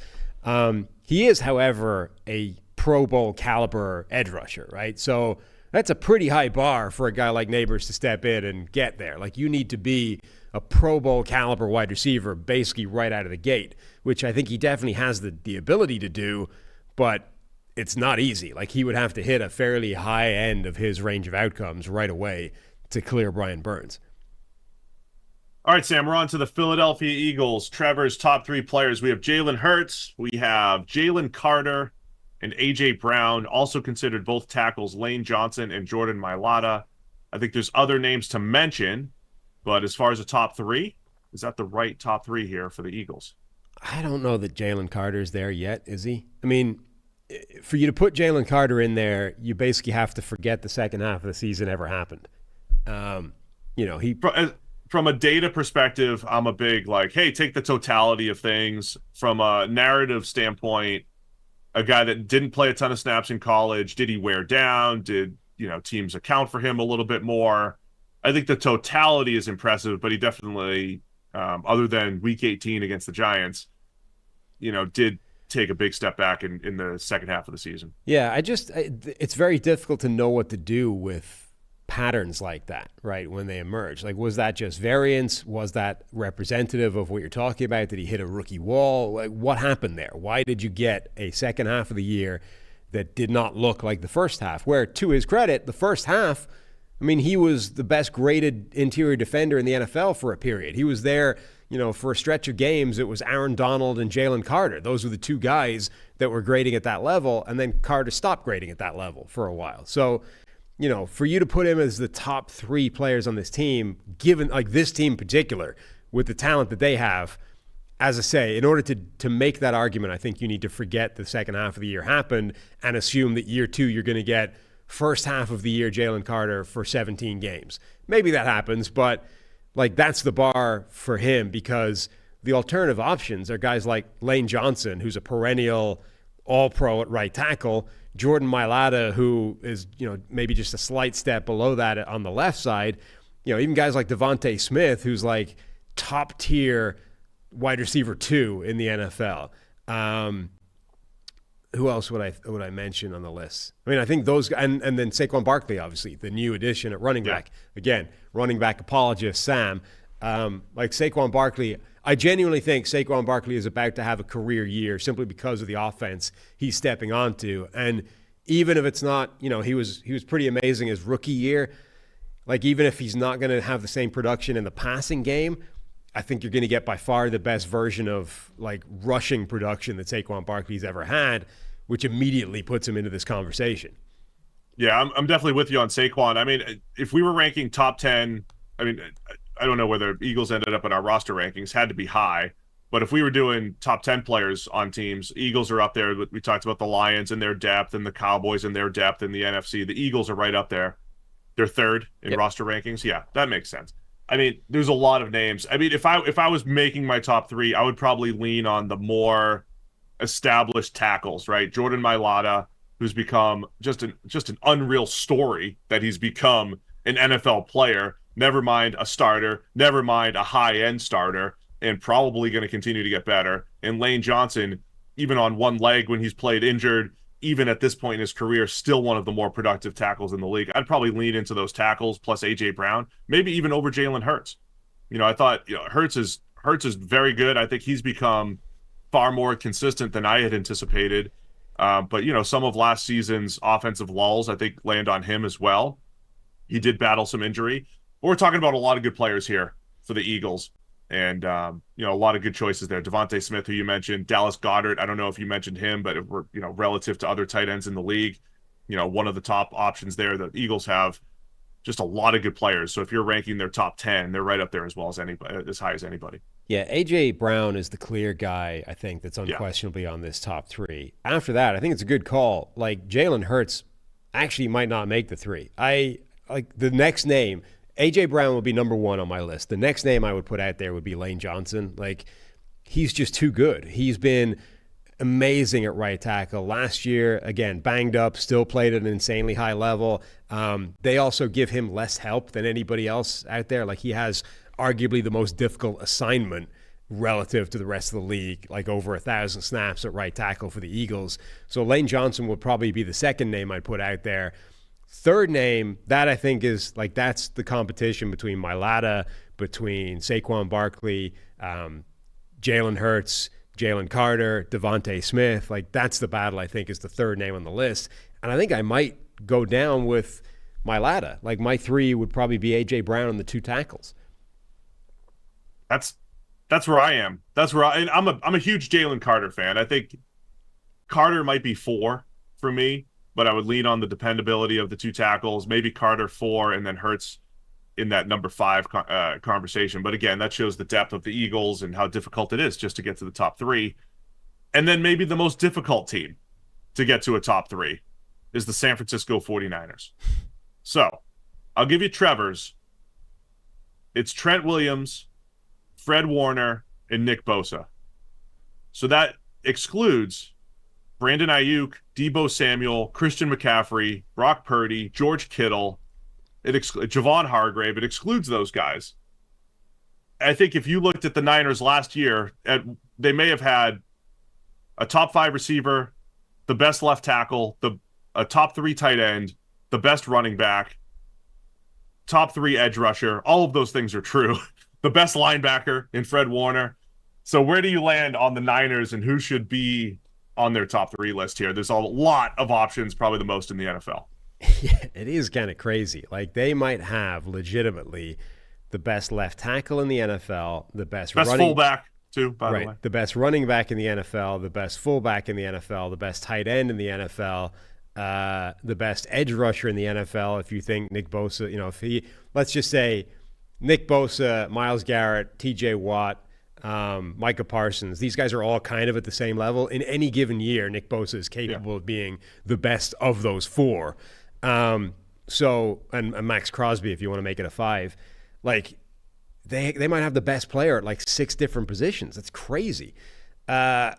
He is, however, a Pro Bowl caliber edge rusher, right? So that's a pretty high bar for a guy like Neighbors to step in and get there. Like, you need to be a Pro Bowl caliber wide receiver basically right out of the gate, which I think he definitely has the ability to do, but it's not easy. Like, he would have to hit a fairly high end of his range of outcomes right away to clear Brian Burns. All right, Sam, we're on to the Philadelphia Eagles. Trevor's top three players. We have Jalen Hurts, we have Jalen Carter, and A.J. Brown, also considered both tackles, Lane Johnson and Jordan Mailata. I think there's other names to mention, but as far as the top three, is that the right top three here for the Eagles? I don't know that Jalen Carter's there yet, is he? I mean, for you to put Jalen Carter in there, you basically have to forget the second half of the season ever happened. From a data perspective, I'm a big hey, take the totality of things. From a narrative standpoint, a guy that didn't play a ton of snaps in college, did he wear down? Did teams account for him a little bit more? I think the totality is impressive, but he definitely, other than Week 18 against the Giants, did take a big step back in the second half of the season. Yeah, it's very difficult to know what to do with patterns like that, right, when they emerge. Like, was that just variance? Was that representative of what you're talking about? Did he hit a rookie wall? Like, what happened there? Why did you get a second half of the year that did not look like the first half? Where, to his credit, the first half, I mean, he was the best graded interior defender in the NFL for a period. He was there, for a stretch of games. It was Aaron Donald and Jalen Carter. Those were the two guys that were grading at that level, and then Carter stopped grading at that level for a while. So, for you to put him as the top three players on this team, given this team in particular, with the talent that they have, as I say, in order to make that argument, I think you need to forget the second half of the year happened and assume that year two you're going to get first half of the year Jalen Carter for 17 games. Maybe that happens, but that's the bar for him, because the alternative options are guys like Lane Johnson, who's a perennial all-pro at right tackle, Jordan Mailata, who is, maybe just a slight step below that on the left side. Even guys like Devontae Smith, who's top tier wide receiver 2 in the NFL. Who else would I mention on the list? I mean, I think those, and then Saquon Barkley, obviously, the new addition at running back. Again, running back apologist Sam. Saquon Barkley, I genuinely think Saquon Barkley is about to have a career year simply because of the offense he's stepping onto. And even if it's not, he was pretty amazing his rookie year. Even if he's not going to have the same production in the passing game, I think you're going to get by far the best version of rushing production that Saquon Barkley's ever had, which immediately puts him into this conversation. Yeah, I'm definitely with you on Saquon. I mean, if we were ranking top 10, I don't know whether Eagles ended up in our roster rankings, had to be high. But if we were doing top 10 players on teams, Eagles are up there. We talked about the Lions and their depth and the Cowboys and their depth in the NFC. The Eagles are right up there. They're third in roster rankings. Yeah, that makes sense. I mean, there's a lot of names. I mean, if I was making my top three, I would probably lean on the more established tackles, right? Jordan Mailata, who's become just an unreal story that he's become an NFL player. never mind a starter, never mind a high-end starter, and probably going to continue to get better. And Lane Johnson, even on one leg when he's played injured, even at this point in his career, still one of the more productive tackles in the league. I'd probably lean into those tackles plus A.J. Brown, maybe even over Jalen Hurts. I thought Hurts is very good. I think he's become far more consistent than I had anticipated. But some of last season's offensive lulls, I think, land on him as well. He did battle some injury. But we're talking about a lot of good players here for the Eagles. And, a lot of good choices there. Devontae Smith, who you mentioned, Dallas Goedert. I don't know if you mentioned him, but if we're, relative to other tight ends in the league, one of the top options there. The Eagles have just a lot of good players. So if you're ranking their top 10, they're right up there as well as anybody, as high as anybody. Yeah, A.J. Brown is the clear guy, I think, that's unquestionably on this top 3. After that, I think it's a good call. Like, Jalen Hurts actually might not make the 3. The next name, A.J. Brown would be number 1 on my list. The next name I would put out there would be Lane Johnson. Like, he's just too good. He's been amazing at right tackle. Last year, again, banged up, still played at an insanely high level. They also give him less help than anybody else out there. Like, he has arguably the most difficult assignment relative to the rest of the league, like over 1,000 snaps at right tackle for the Eagles. So Lane Johnson would probably be the second name I'd put out there. Third name, that I think is like, that's the competition between Mailata, between Saquon Barkley, Jalen Hurts, Jalen Carter, Devontae Smith. Like, that's the battle, I think, is the third name on the list. And I think I might go down with Mailata. Like, my 3 would probably be A.J. Brown and the 2 tackles. That's where I am. And I'm a huge Jalen Carter fan. I think Carter might be 4 for me, but I would lean on the dependability of the 2 tackles. Maybe Carter 4 and then Hurts in that number 5 conversation. But again, that shows the depth of the Eagles and how difficult it is just to get to the top 3. And then maybe the most difficult team to get to a top 3 is the San Francisco 49ers. So I'll give you Trevor's. It's Trent Williams, Fred Warner, and Nick Bosa. So that excludes Brandon Ayuk, Deebo Samuel, Christian McCaffrey, Brock Purdy, George Kittle, Javon Hargrave. It excludes those guys. I think if you looked at the Niners last year, they may have had a top 5 receiver, the best left tackle, a top 3 tight end, the best running back, top 3 edge rusher. All of those things are true. The best linebacker in Fred Warner. So where do you land on the Niners and who should be on their top 3 list here? There's a lot of options, probably the most in the NFL. Yeah, it is kind of crazy. Like, they might have legitimately the best left tackle in the NFL, the best fullback too, by the way. The best running back in the NFL, the best fullback in the NFL, the best tight end in the NFL, the best edge rusher in the NFL. If you think Nick Bosa, let's just say Nick Bosa, Myles Garrett, TJ Watt, Micah Parsons, these guys are all kind of at the same level. In any given year, Nick Bosa is capable of being the best of those 4. And Max Crosby, if you want to make it a 5, like they might have the best player at like 6 different positions. That's crazy. And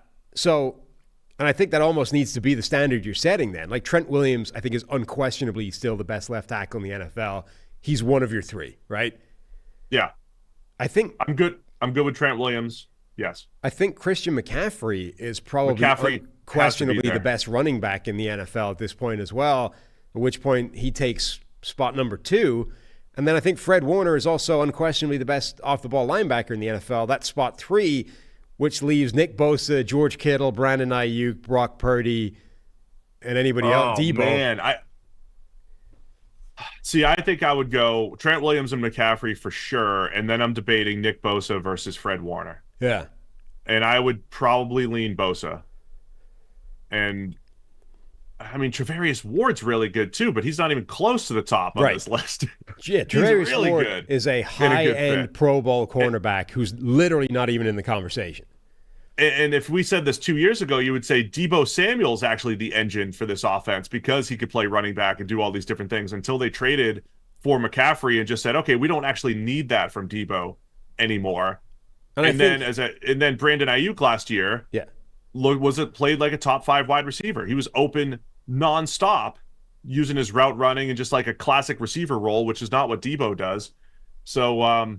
I think that almost needs to be the standard you're setting then. Like, Trent Williams, I think, is unquestionably still the best left tackle in the NFL. He's one of your 3, right? Yeah. I think I'm good with Trent Williams. Yes. I think Christian McCaffrey is probably unquestionably the best running back in the NFL at this point as well, at which point he takes spot number 2. And then I think Fred Warner is also unquestionably the best off-the-ball linebacker in the NFL. That's spot 3, which leaves Nick Bosa, George Kittle, Brandon Ayuk, Brock Purdy, and anybody else. Deebo. Man, I think I would go Trent Williams and McCaffrey for sure, and then I'm debating Nick Bosa versus Fred Warner. Yeah. And I would probably lean Bosa. And I mean, Travarius Ward's really good too, but he's not even close to the top on this list. Yeah, Travarius really Ward is a high-end Pro Bowl cornerback who's literally not even in the conversation. And if we said this 2 years ago, you would say Deebo Samuel's actually the engine for this offense because he could play running back and do all these different things until they traded for McCaffrey and just said, okay, we don't actually need that from Deebo anymore. And then Brandon Ayuk last year played like a top 5 wide receiver. He was open nonstop using his route running and just like a classic receiver role, which is not what Deebo does. So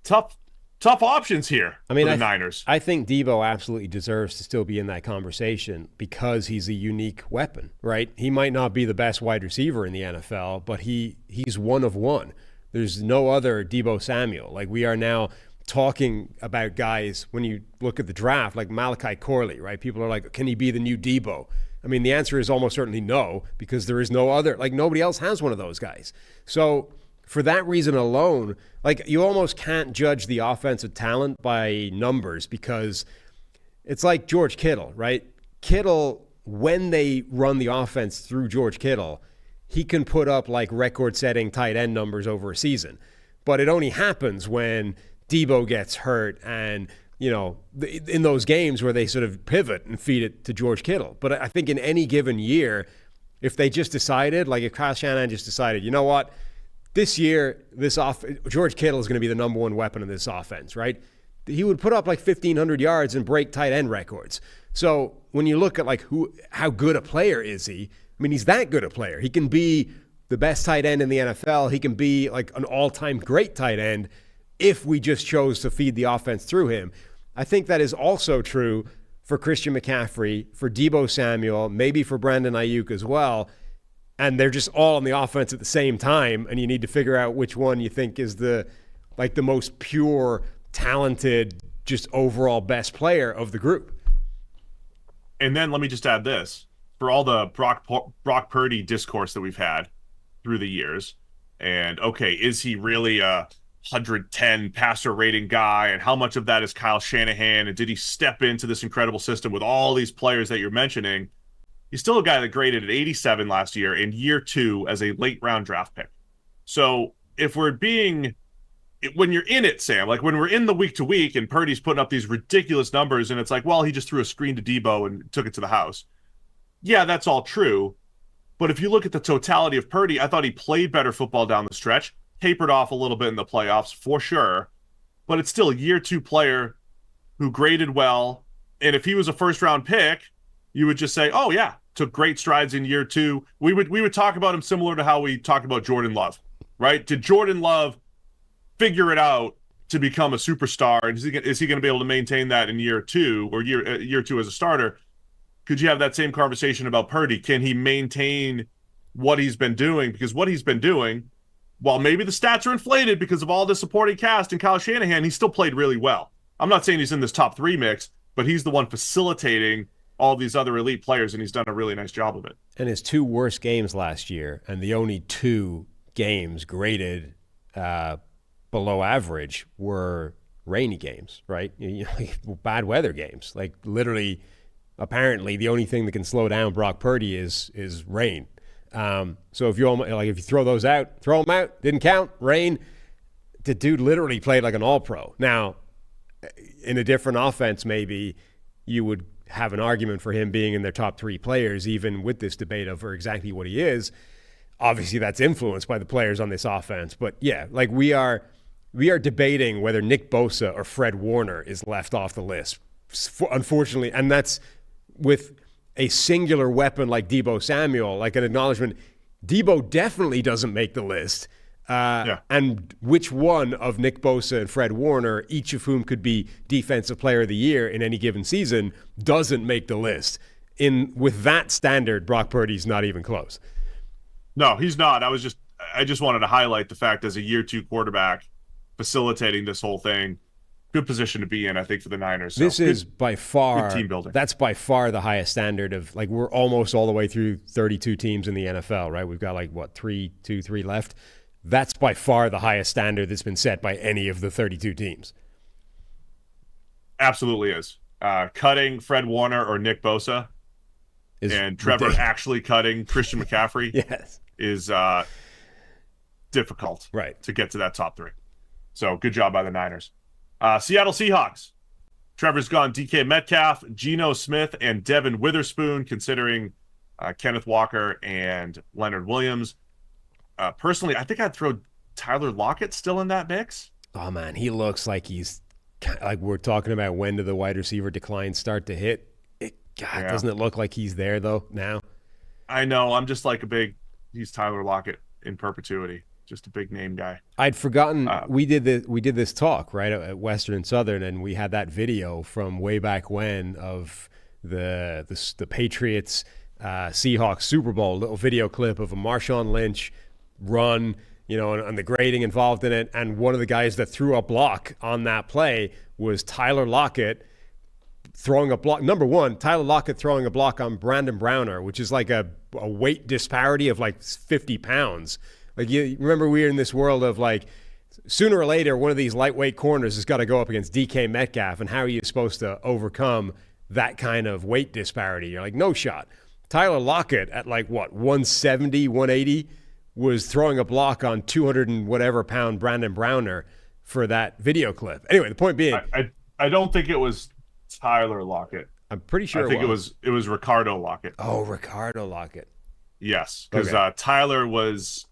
tough options here for the Niners. I think Debo absolutely deserves to still be in that conversation because he's a unique weapon, right? He might not be the best wide receiver in the NFL, but he's one of one. There's no other Debo Samuel. Like, we are now talking about guys, when you look at the draft, like Malachi Corley, right? People are like, can he be the new Debo? I mean, the answer is almost certainly no, because there is no other. Like, nobody else has one of those guys. So for that reason alone, like, you almost can't judge the offensive talent by numbers, because it's like George Kittle, right? Kittle, when they run the offense through George Kittle, he can put up like record-setting tight end numbers over a season. But it only happens when Debo gets hurt and, you know, in those games where they sort of pivot and feed it to George Kittle. But I think in any given year, if they just decided, like if Kyle Shanahan just decided, you know what, this year, George Kittle is going to be the number one weapon of this offense, right? He would put up like 1,500 yards and break tight end records. So when you look at like how good a player is he, I mean, he's that good a player. He can be the best tight end in the NFL. He can be like an all-time great tight end if we just chose to feed the offense through him. I think that is also true for Christian McCaffrey, for Debo Samuel, maybe for Brandon Ayuk as well. And they're just all on the offense at the same time, and you need to figure out which one you think is the most pure, talented, just overall best player of the group. And then let me just add this. For all the Brock Purdy discourse that we've had through the years, and okay, is he really a 110 passer rating guy, and how much of that is Kyle Shanahan, and did he step into this incredible system with all these players that you're mentioning? He's still a guy that graded at 87 last year in year 2 as a late round draft pick. So if we're when you're in it, Sam, like when we're in the week to week and Purdy's putting up these ridiculous numbers and it's like, well, he just threw a screen to Debo and took it to the house. Yeah, that's all true. But if you look at the totality of Purdy, I thought he played better football down the stretch, tapered off a little bit in the playoffs for sure, but it's still a year 2 player who graded well. And if he was a first round pick, you would just say, oh yeah, took great strides in year 2. We would talk about him similar to how we talk about Jordan Love, right? Did Jordan Love figure it out to become a superstar? And is he going to be able to maintain that in year 2 or year 2 as a starter? Could you have that same conversation about Purdy? Can he maintain what he's been doing? Because what he's been doing, while maybe the stats are inflated because of all the supporting cast and Kyle Shanahan, he still played really well. I'm not saying he's in this top 3 mix, but he's the one facilitating all these other elite players, and he's done a really nice job of it. And his 2 worst games last year, and the only 2 games graded below average, were rainy games, right? Bad weather games. Like, literally, apparently, the only thing that can slow down Brock Purdy is rain. So if you throw those out, throw them out, didn't count, rain. The dude literally played like an all-pro. Now, in a different offense, maybe you would have an argument for him being in their top 3 players, even with this debate over exactly what he is. Obviously, that's influenced by the players on this offense. But yeah, like we are debating whether Nick Bosa or Fred Warner is left off the list, unfortunately. And that's with a singular weapon like Debo Samuel, like an acknowledgement. Debo definitely doesn't make the list. And which one of Nick Bosa and Fred Warner, each of whom could be Defensive Player of the Year in any given season, doesn't make the list? With that standard, Brock Purdy's not even close. No, he's not. I just wanted to highlight the fact as a year 2 quarterback facilitating this whole thing. Good position to be in, I think, for the Niners. So this is by far good team building. That's by far the highest standard of, like, we're almost all the way through 32 teams in the NFL, right? We've got like what 3 left. That's by far the highest standard that's been set by any of the 32 teams. Absolutely is. Cutting Fred Warner or Nick Bosa and Trevor actually cutting Christian McCaffrey yes. is difficult to get to that top 3. So good job by the Niners. Seattle Seahawks. Trevor's gone DK Metcalf, Geno Smith, and Devin Witherspoon, considering Kenneth Walker and Leonard Williams. Personally, I think I'd throw Tyler Lockett still in that mix. Oh, man, he looks like we're talking about when do the wide receiver declines start to hit. Doesn't it look like he's there, though, now? I know. I'm just like he's Tyler Lockett in perpetuity. just a big name guy. I'd forgotten we did this talk right at Western and Southern, and we had that video from way back when of the Patriots Seahawks Super Bowl, little video clip of a Marshawn Lynch run, and the grading involved in it. And one of the guys that threw a block on that play was Tyler Lockett throwing a block. Number one, Tyler Lockett throwing a block on Brandon Browner, which is like a weight disparity of like 50 pounds. Like, you remember, we were in this world of like, sooner or later, one of these lightweight corners has got to go up against DK Metcalf, and how are you supposed to overcome that kind of weight disparity? You're like, no shot. Tyler Lockett at like, 170, 180 was throwing a block on 200 and whatever pound Brandon Browner for that video clip. Anyway, the point being, I don't think it was Tyler Lockett. I'm pretty sure I think it was Ricardo Lockett. Oh, Ricardo Lockett. Yes, because Okay. Tyler was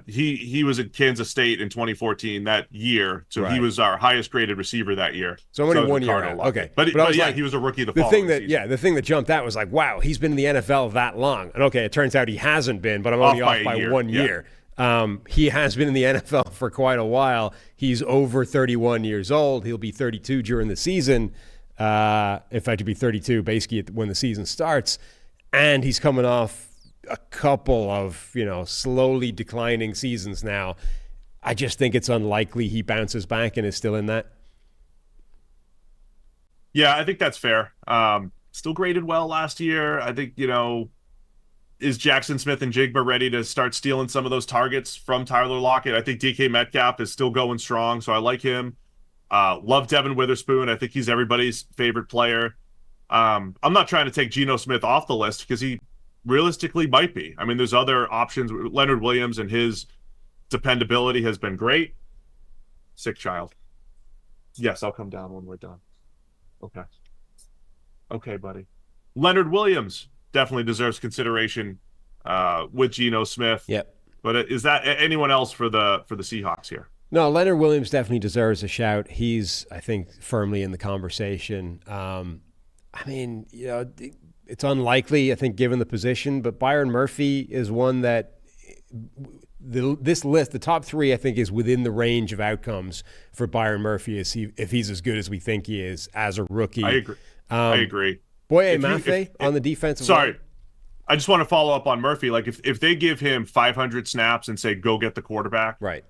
he was at Kansas State in 2014 that year, so Right. he was our highest graded receiver that year. So only it was 1 year Ricardo out. Lockett. Okay. but But I was yeah, like, he was a rookie the The following thing season. the thing that jumped out was like, wow, he's been in the NFL that long. And okay, it turns out he hasn't been, but I'm only off by 1 year. He has been in the NFL for quite a while. He's over 31 years old. He'll be 32 during the season. In fact, he'll be 32 basically when the season starts. And he's coming off a couple of, slowly declining seasons now. I just think it's unlikely he bounces back and is still in that. Yeah, I think that's fair. Still graded well last year. I think, is Jackson Smith and Jigba ready to start stealing some of those targets from Tyler Lockett? I think DK Metcalf is still going strong, so I like him. Love Devin Witherspoon. I think he's everybody's favorite player. I'm not trying to take Geno Smith off the list because he realistically might be. I mean, there's other options. Leonard Williams and his dependability has been great. Sick child. Yes, I'll come down when we're done. Okay, buddy. Leonard Williams definitely deserves consideration with Geno Smith. Yep. But is that anyone else for the Seahawks here? No, Leonard Williams definitely deserves a shout. He's, I think, firmly in the conversation. It's unlikely, I think, given the position, but Byron Murphy is one that this list, the top three, I think, is within the range of outcomes for Byron Murphy if he's as good as we think he is as a rookie. I agree. Boye Mafe on the defensive line. Sorry. I just want to follow up on Murphy. Like, if they give him 500 snaps and say, go get the quarterback. Right.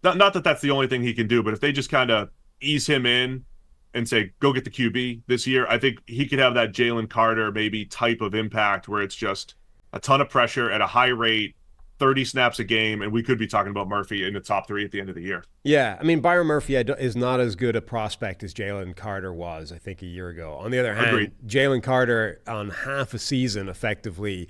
Not that that's the only thing he can do, but if they just kind of ease him in and say, go get the QB this year, I think he could have that Jalen Carter maybe type of impact where it's just a ton of pressure at a high rate, 30 snaps a game, and we could be talking about Murphy in the top three at the end of the year. Yeah, I mean, Byron Murphy is not as good a prospect as Jalen Carter was, I think, a year ago. On the other hand, Agreed. Jalen Carter on half a season effectively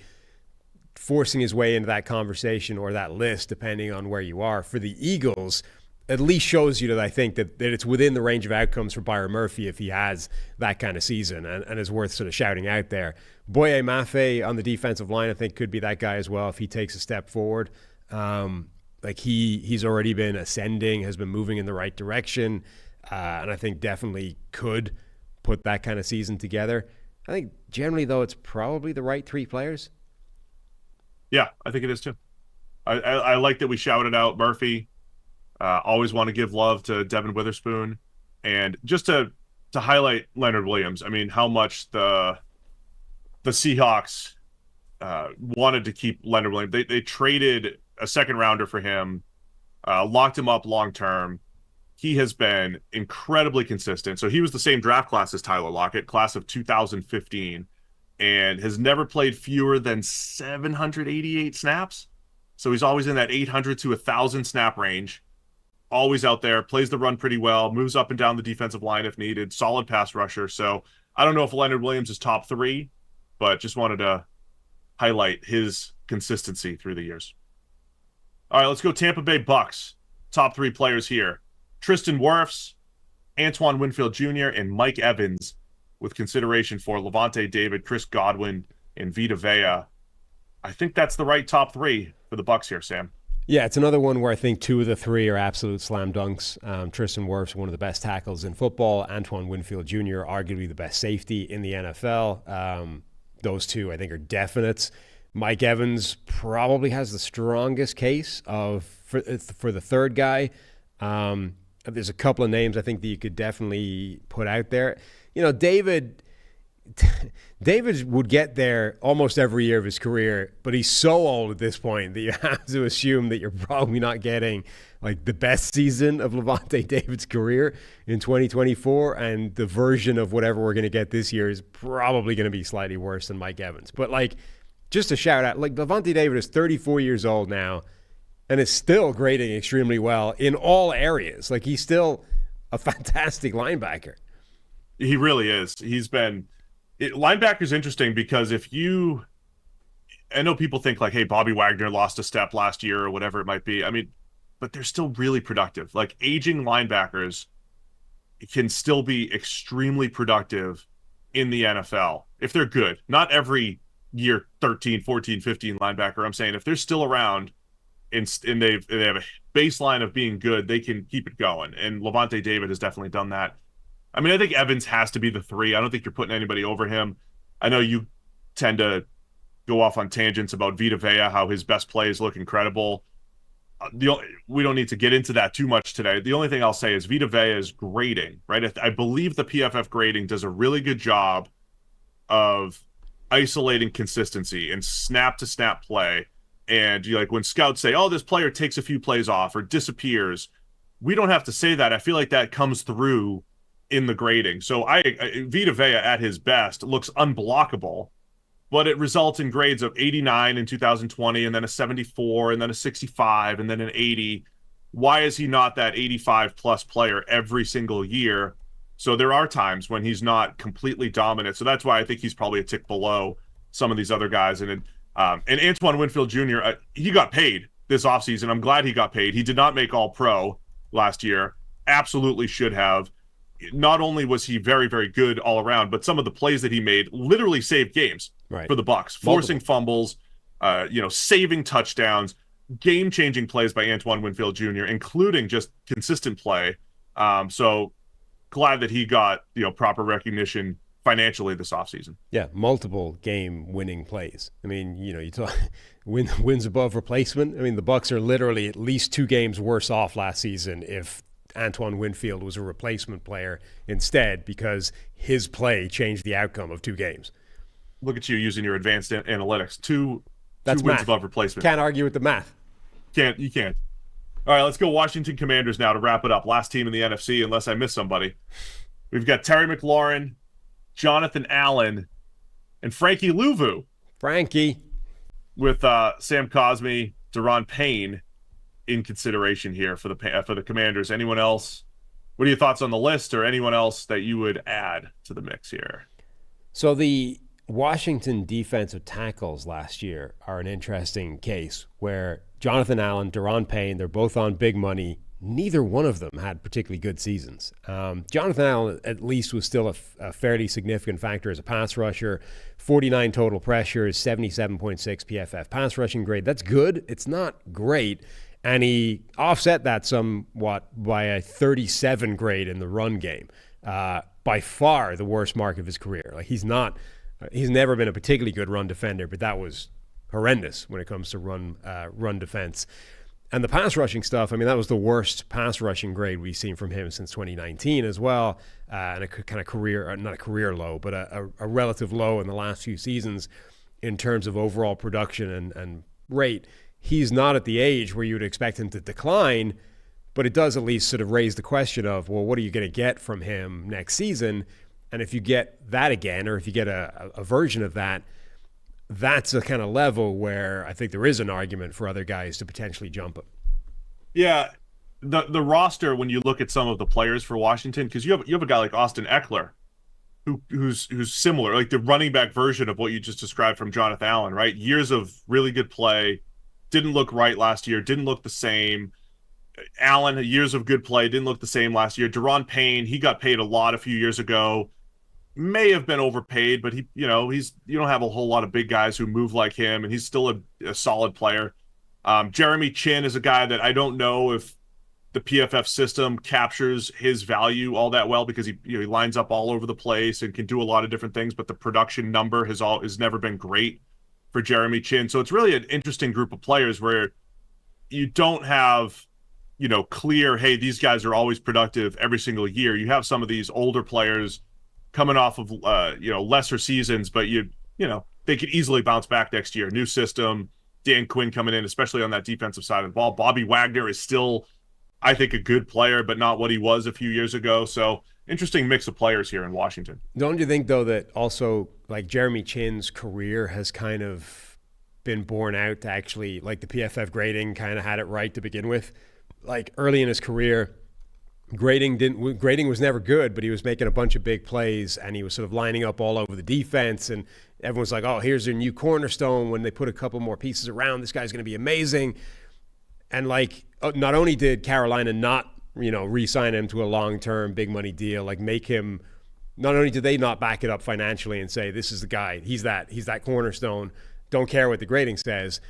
forcing his way into that conversation or that list, depending on where you are, for the Eagles, at least shows you that I think that it's within the range of outcomes for Byron Murphy if he has that kind of season and is worth sort of shouting out there. Boye Mafe on the defensive line, I think, could be that guy as well if he takes a step forward. He's already been ascending, has been moving in the right direction, and I think definitely could put that kind of season together. I think generally, though, it's probably the right three players. Yeah, I think it is too. I like that we shouted out Murphy. Always want to give love to Devin Witherspoon. And just to highlight Leonard Williams, I mean, how much the Seahawks wanted to keep Leonard Williams. They traded a second rounder for him, locked him up long term. He has been incredibly consistent. So he was the same draft class as Tyler Lockett, class of 2015, and has never played fewer than 788 snaps. So he's always in that 800 to 1,000 snap range. Always out there, plays the run pretty well, moves up and down the defensive line if needed, solid pass rusher. So I don't know if Leonard Williams is top three, but just wanted to highlight his consistency through the years. All right, let's go Tampa Bay Bucks. Top three players here. Tristan Wirfs, Antoine Winfield Jr., and Mike Evans, with consideration for Levante David, Chris Godwin, and Vita Vea. I think that's the right top three for the Bucks here, Sam. Yeah, it's another one where I think two of the three are absolute slam dunks. Tristan Wirfs, one of the best tackles in football. Antoine Winfield Jr., arguably the best safety in the NFL. Those two, I think, are definites. Mike Evans probably has the strongest case for the third guy. There's a couple of names I think that you could definitely put out there. David would get there almost every year of his career, but he's so old at this point that you have to assume that you're probably not getting like the best season of Lavonte David's career in 2024, and the version of whatever we're going to get this year is probably going to be slightly worse than Mike Evans. But like, just a shout out, like Lavonte David is 34 years old now and is still grading extremely well in all areas. Like, he's still a fantastic linebacker. He really is. Linebacker's interesting because I know people think like, hey, Bobby Wagner lost a step last year or whatever it might be. I mean, but they're still really productive. Like, aging linebackers can still be extremely productive in the NFL if they're good. Not every year 13, 14, 15 linebacker. I'm saying if they're still around and they have a baseline of being good, they can keep it going. And Lavonte David has definitely done that. I mean, I think Evans has to be the 3. I don't think you're putting anybody over him. I know you tend to go off on tangents about Vita Vea, how his best plays look incredible. We don't need to get into that too much today. The only thing I'll say is Vita Vea's grading, right? I believe the PFF grading does a really good job of isolating consistency and snap-to-snap play. And when scouts say, oh, this player takes a few plays off or disappears, we don't have to say that. I feel like that comes through in the grading. So Vita Vea at his best looks unblockable, but it results in grades of 89 in 2020 and then a 74 and then a 65 and then an 80. Why is he not that 85 plus player every single year? So there are times when he's not completely dominant. So that's why I think he's probably a tick below some of these other guys. And Antoine Winfield Jr., he got paid this offseason. I'm glad he got paid. He did not make All-Pro last year. Absolutely should have. Not only was he very, very good all around, but some of the plays that he made literally saved games for the Bucs, forcing fumbles, saving touchdowns, game-changing plays by Antoine Winfield Jr., including just consistent play. So glad that he got proper recognition financially this offseason. Yeah, multiple game-winning plays. I mean, you talk wins above replacement. I mean, the Bucs are literally at least 2 games worse off last season if Antoine Winfield was a replacement player instead, because his play changed the outcome of 2 games. Look at you using your advanced analytics. Two That's wins math. Above replacement. Can't argue with the math. You can't. All right, let's go Washington Commanders now to wrap it up. Last team in the NFC, unless I miss somebody. We've got Terry McLaurin, Jonathan Allen, and Frankie Louvu. Frankie. With Sam Cosmi, Deron Payne in consideration here for the Commanders. Anyone else? What are your thoughts on the list, or anyone else that you would add to the mix here? So the Washington defensive tackles last year are an interesting case where Jonathan Allen, Deron Payne, they're both on big money. Neither one of them had particularly good seasons. Jonathan Allen at least was still a fairly significant factor as a pass rusher. 49 total pressures, 77.6 PFF pass rushing grade. That's good. It's not great. And he offset that somewhat by a 37 grade in the run game. By far the worst mark of his career. Like, he's never been a particularly good run defender, but that was horrendous when it comes to run defense. And the pass rushing stuff, I mean, that was the worst pass rushing grade we've seen from him since 2019 as well. And a kind of not a career low, but a relative low in the last few seasons in terms of overall production and rate. He's not at the age where you would expect him to decline, but it does at least sort of raise the question of, well, what are you going to get from him next season? And if you get that again, or if you get a version of that, that's a kind of level where I think there is an argument for other guys to potentially jump him. Yeah, the roster, when you look at some of the players for Washington, because you have a guy like Austin Eckler, who's similar, like the running back version of what you just described from Jonathan Allen, right? Years of really good play, didn't look right last year, didn't look the same. Allen, years of good play, didn't look the same last year. Deron Payne, he got paid a lot a few years ago. May have been overpaid, but you don't have a whole lot of big guys who move like him, and he's still a solid player. Jeremy Chin is a guy that I don't know if the PFF system captures his value all that well, because he lines up all over the place and can do a lot of different things, but the production number has never been great for Jeremy Chin. So it's really an interesting group of players where you don't have, clear, hey, these guys are always productive every single year. You have some of these older players coming off of, lesser seasons, but they could easily bounce back next year. New system, Dan Quinn coming in, especially on that defensive side of the ball. Bobby Wagner is still, I think, a good player, but not what he was a few years ago. So interesting mix of players here in Washington. Don't you think, though, that also like Jeremy Chin's career has kind of been borne out to actually, like the PFF grading kind of had it right to begin with? Like early in his career, grading was never good, but he was making a bunch of big plays and he was sort of lining up all over the defense, and everyone's like, oh, here's their new cornerstone. When they put a couple more pieces around, this guy's going to be amazing. And like, not only did Carolina not, re-sign him to a long-term big money deal, like make him, not only did they not back it up financially and say, this is the guy, he's that cornerstone, don't care what the grading says,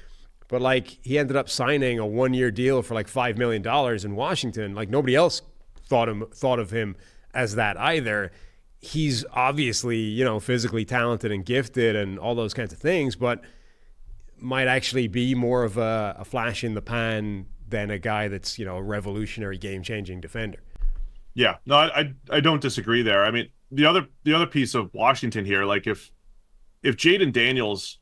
but like he ended up signing a 1-year deal for like $5 million in Washington. Like nobody else thought of him as that either. He's obviously, physically talented and gifted and all those kinds of things, but might actually be more of a flash in the pan than a guy that's, a revolutionary game-changing defender. Yeah, no, I don't disagree there. I mean, the other piece of Washington here, like if Jaden Daniels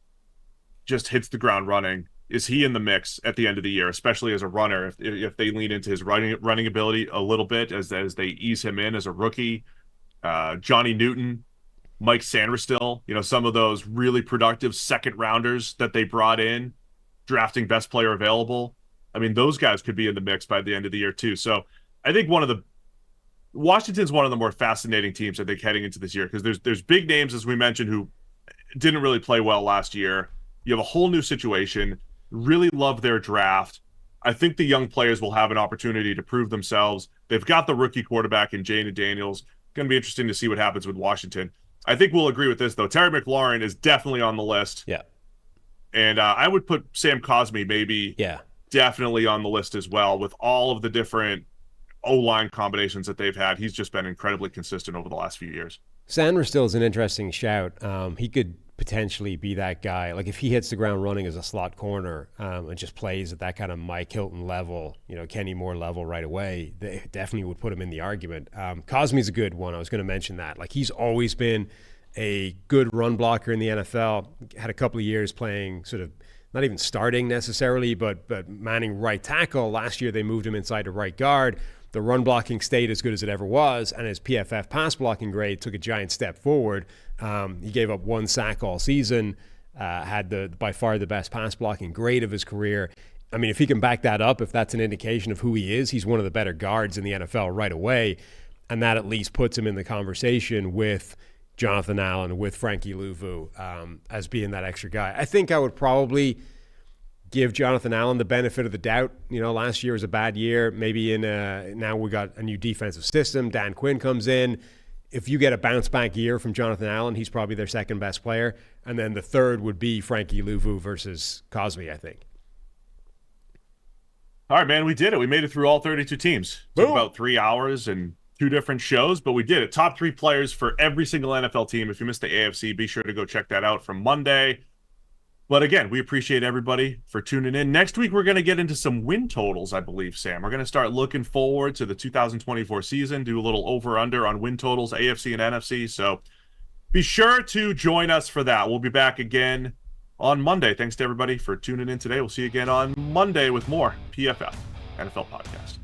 just hits the ground running, is he in the mix at the end of the year, especially as a runner? If they lean into his running ability a little bit as they ease him in as a rookie, Johnny Newton, Mike Sanderstill, some of those really productive second rounders that they brought in, drafting best player available. I mean, those guys could be in the mix by the end of the year too. So I think Washington's one of the more fascinating teams, I think, heading into this year, because there's big names, as we mentioned, who didn't really play well last year. You have a whole new situation. Really love their draft. I think the young players will have an opportunity to prove themselves. They've got the rookie quarterback in Jaden Daniels. Going to be interesting to see what happens with Washington. I think we'll agree with this, though. Terry McLaurin is definitely on the list. Yeah. And I would put Sam Cosmi definitely on the list as well, with all of the different O-line combinations that they've had. He's just been incredibly consistent over the last few years. Sanderstill is an interesting shout. He could potentially be that guy. Like if he hits the ground running as a slot corner and just plays at that kind of Mike Hilton level, Kenny Moore level right away, they definitely would put him in the argument. Cosmi's a good one. I was going to mention that. Like he's always been a good run blocker in the NFL. Had a couple of years playing sort of not even starting necessarily, but manning right tackle. Last year they moved him inside to right guard. The run blocking stayed as good as it ever was, and his PFF pass blocking grade took a giant step forward. He gave up 1 sack all season, had by far the best pass blocking grade of his career. I mean, if he can back that up, if that's an indication of who he is, he's one of the better guards in the NFL right away, and that at least puts him in the conversation with Jonathan Allen, with Frankie Louvu, as being that extra guy. I think I would probably give Jonathan Allen the benefit of the doubt. Last year was a bad year. Maybe now we got a new defensive system. Dan Quinn comes in. If you get a bounce back year from Jonathan Allen, he's probably their second best player. And then the third would be Frankie Louvu versus Cosmi, I think. All right, man, we did it. We made it through all 32 teams. It took about 3 hours and 2 different shows, but we did it. Top 3 players for every single NFL team. If you missed the AFC, be sure to go check that out from Monday. But again, we appreciate everybody for tuning in. Next week, we're going to get into some win totals, I believe, Sam. We're going to start looking forward to the 2024 season, do a little over-under on win totals, AFC and NFC. So be sure to join us for that. We'll be back again on Monday. Thanks to everybody for tuning in today. We'll see you again on Monday with more PFF NFL Podcast.